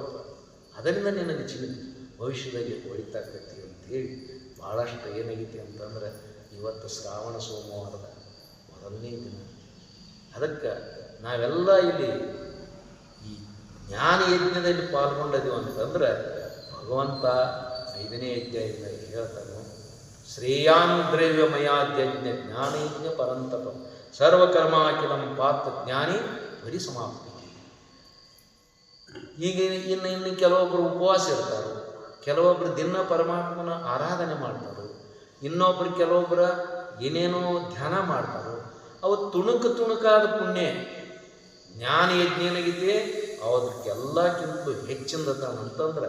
ಅದರಿಂದ ನಿನಗೆ ಜೀವನ ಭವಿಷ್ಯದಲ್ಲಿ ಒಳಿತಾಕೈತಿ ಅಂತೇಳಿ ಭಾಳಷ್ಟು ಏನಾಗೈತಿ ಅಂತಂದ್ರೆ ಇವತ್ತು ಶ್ರಾವಣ ಸೋಮವಾರದ ಮೊದಲನೇ ದಿನ. ಅದಕ್ಕೆ ನಾವೆಲ್ಲ ಇಲ್ಲಿ ಈ ಜ್ಞಾನ ಯಜ್ಞದಲ್ಲಿ ಪಾಲ್ಗೊಂಡಿದ್ದೀವಿ ಅಂತಂದ್ರೆ ಭಗವಂತ 5ನೇ ಅಧ್ಯಾಯದಲ್ಲಿ ಹೇಳ್ತಾನೆ, ಶ್ರೇಯಾನ್ ದ್ರವ್ಯಮಯಾದ್ಯಜ್ಞ ಜ್ಞಾನಯಜ್ಞ ಪರಂತಪ ಸರ್ವಕರ್ಮಾಖಿಲಂ ಪಾತ್ರ ಜ್ಞಾನಿ ಪರಿಸಮಾಪ್ತಿ. ಈಗ ಇನ್ನು ಕೆಲವೊಬ್ಬರು ಉಪವಾಸ ಇರ್ತಾರೆ, ಕೆಲವೊಬ್ಬರು ದಿನ ಪರಮಾತ್ಮನ ಆರಾಧನೆ ಮಾಡ್ತಾರೆ, ಇನ್ನೊಬ್ಬರು ಕೆಲವೊಬ್ಬರ ಏನೇನೋ ಧ್ಯಾನ ಮಾಡ್ತಾರೆ. ಅವು ತುಣುಕಾದ ಪುಣ್ಯ. ಜ್ಞಾನ ಯಜ್ಞ ಏನಾಗಿದೆ ಅದಕ್ಕೆಲ್ಲಕ್ಕಿಂತಲೂ ಹೆಚ್ಚಿಂದತಂತಂದ್ರೆ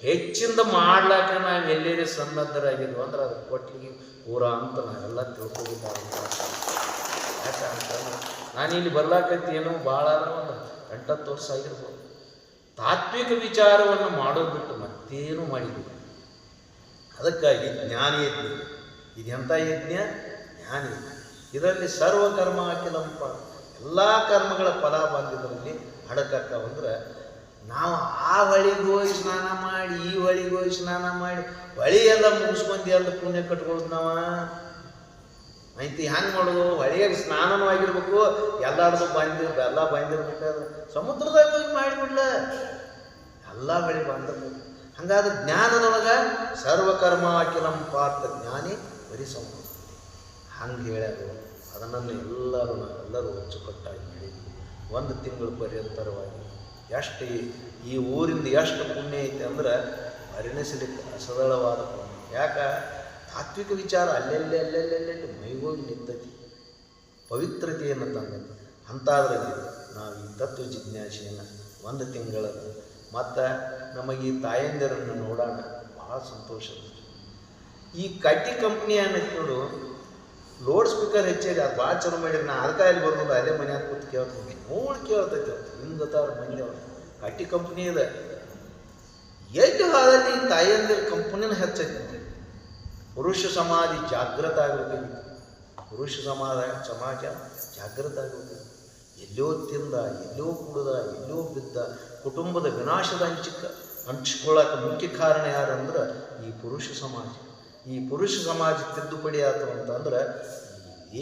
ಹೆಚ್ಚಿಂದ ಮಾಡ್ಲಾಕ ನಾವು ಎಲ್ಲೇ ಸನ್ನದ್ಧರಾಗಿದ್ವು ಅಂದ್ರೆ ಅದು ಕೊಟ್ಟಿಗೆ ಪೂರ ಅಂತ ನಾವೆಲ್ಲ ತಿಳ್ಕೊಬೇಕಾಗ. ಯಾಕಂತಂದ್ರೆ ನಾನಿಲ್ಲಿ ಬರ್ಲಾಕೈತಿ ಏನೋ ಭಾಳ ಒಂದು 8-10 ವರ್ಷ ಆಗಿರ್ಬೋದು. ತಾತ್ವಿಕ ವಿಚಾರವನ್ನು ಮಾಡೋದು ಬಿಟ್ಟು ಮತ್ತೇನು ಮಾಡಿದ್ದೀವಿ. ಅದಕ್ಕಾಗಿ ಜ್ಞಾನ ಯಜ್ಞ ಇದೆಂಥ ಯಜ್ಞ? ಜ್ಞಾನ ಯಜ್ಞ. ಇದರಲ್ಲಿ ಸರ್ವಕರ್ಮ ಅಖಿಲಂಪ ಎಲ್ಲ ಕರ್ಮಗಳ ಫಲ ಬಂದಿದ್ರಲ್ಲಿ ಹಡಕಕ್ಕವಂದ್ರೆ ನಾವು ಆ ಹೊಳಿಗೆ ಹೋಗಿ ಸ್ನಾನ ಮಾಡಿ ಈ ಹೊಳಿಗೆ ಹೋಗಿ ಸ್ನಾನ ಮಾಡಿ ಹೊಳಿ ಎಲ್ಲ ಮುಗಿಸ್ಕೊಂಡು ಎಲ್ಲ ಪುಣ್ಯ ಕಟ್ಕೊಳ್ಳೋದು ನಾವು ಐತಿ. ಹೆಂಗೆ ಮಾಡೋದು? ಹೊಳಿಯಾಗ ಸ್ನಾನನೂ ಆಗಿರ್ಬೇಕು, ಎಲ್ಲಾರ್ದು ಎಲ್ಲ ಬಂದಿರ್ಬೇಕಾದ್ರೆ ಸಮುದ್ರದಾಗ ಹೋಗಿ ಮಾಡಿಬಿಡ್ಲ ಎಲ್ಲ ಹೊಳಿ ಬಂದಿರ್ಬೇಕು. ಹಂಗಾದ್ರೆ ಜ್ಞಾನದೊಳಗೆ ಸರ್ವಕರ್ಮ ಅಖಿಲಂ ಪಾರ್ಥ ಜ್ಞಾನಿ ಪರಿಸಮ ಹಂಗೆ ಹೇಳ್ಯಾರು. ಅದನ್ನು ನಾವೆಲ್ಲರೂ ಅಚ್ಚುಕಟ್ಟಾಗಿ ಮಾಡಿದ್ವಿ. 1 ತಿಂಗಳು ಪರ್ಯಂತರವಾಗಿ ಎಷ್ಟು ಈ ಊರಿಂದ ಎಷ್ಟು ಪುಣ್ಯ ಐತೆ ಅಂದ್ರೆ ಪರಿಣಿಸಲಿಕ್ಕೆ ಅಸರಳವಾದ ಪುಣ್ಯ. ಯಾಕೆ? ತಾತ್ವಿಕ ವಿಚಾರ ಅಲ್ಲೆಲ್ಲಿ ಮೈಗೋಗಿ ನಿಂತೈತಿ, ಪವಿತ್ರತೆಯನ್ನು ತಂದೈತಿ. ಅಂಥದ್ರಲ್ಲಿ ನಾವು ಈ ತತ್ವ ಜಿಜ್ಞಾಸೆಯನ್ನು 1 ತಿಂಗಳದ್ದು ಮತ್ತು ನಮಗೆ ಈ ತಾಯಂದಿರನ್ನು ನೋಡೋಣ ಭಾಳ ಸಂತೋಷ. ಈ ಕಟ್ಟಿ ಕಂಪ್ನಿಯನ್ನು ನೋಡು, ಲೋಡ್ ಸ್ಪೀಕರ್ ಹೆಚ್ಚಾಗಿ ಅದು ಭಾಳ ಚಲೋ ಮಾಡಿರಿ. ನಾ ಅದಕ್ಕಾಗಿ ಬರ್ಬೋದು, ಅಲ್ಲೇ ಮನ್ಯಾಗ ಕೂತು ಕೇಳ್ತೀನಿ, ನೋಡಿ ಕೇಳ್ತೈತೆ ಹಿಂಗೆ ಗೊತ್ತಾರ ಮಂದಿ ಅವ್ರು. ಕಟ್ಟಿ ಕಂಪ್ನಿ ಇದೆ ಎಲ್ಲಿ ಹಾದಲ್ಲಿ ತಾಯಂದಿರ ಕಂಪ್ನಿನ ಹೆಚ್ಚೈತಿ. ಪುರುಷ ಸಮಾಜ ಜಾಗೃತ ಆಗಬೇಕಾಗಿತ್ತು. ಪುರುಷ ಸಮಾಜ ಜಾಗೃತ ಆಗಬೇಕು. ಎಲ್ಲೋ ತಿಂದ, ಎಲ್ಲೋ ಕುಡ್ದ, ಎಲ್ಲೋ ಬಿದ್ದ ಕುಟುಂಬದ ವಿನಾಶದ ಹಂಚಿಕೊಳ್ಳೋಕೆ ಮುಖ್ಯ ಕಾರಣ ಯಾರಂದ್ರೆ ಈ ಪುರುಷ ಸಮಾಜ. ಈ ಪುರುಷ ಸಮಾಜ ತಿದ್ದುಪಡಿ ಆಯ್ತು ಅಂತಂದ್ರೆ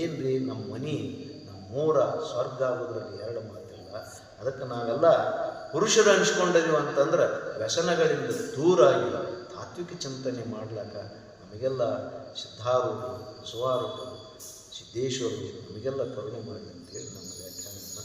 ಏನ್ರಿ ನಮ್ಮ ಮನೆ ನಮ್ಮ ಮೂರ ಸ್ವರ್ಗ ಆಗೋದ್ರಲ್ಲಿ 2 ಮಾತಿಲ್ಲ. ಅದಕ್ಕೆ ನಾವೆಲ್ಲ ಪುರುಷರು ಹಂಚ್ಕೊಂಡಿದ್ದೀವಿ ಅಂತಂದ್ರೆ ವ್ಯಸನಗಳಿಂದ ದೂರ ಆಗಿ ತಾತ್ವಿಕ ಚಿಂತನೆ ಮಾಡ್ಲಾಕ ನಮಗೆಲ್ಲ ಸಿದ್ಧಾರೂಢರು, ಬಸವಾರೂಢರು, ಸಿದ್ದೇಶ್ವರರು ನಮಗೆಲ್ಲ ಕರುಣೆ ಮಾಡಿ ಅಂತೇಳಿ ನಮ್ಮ ವ್ಯಾಖ್ಯಾನವನ್ನು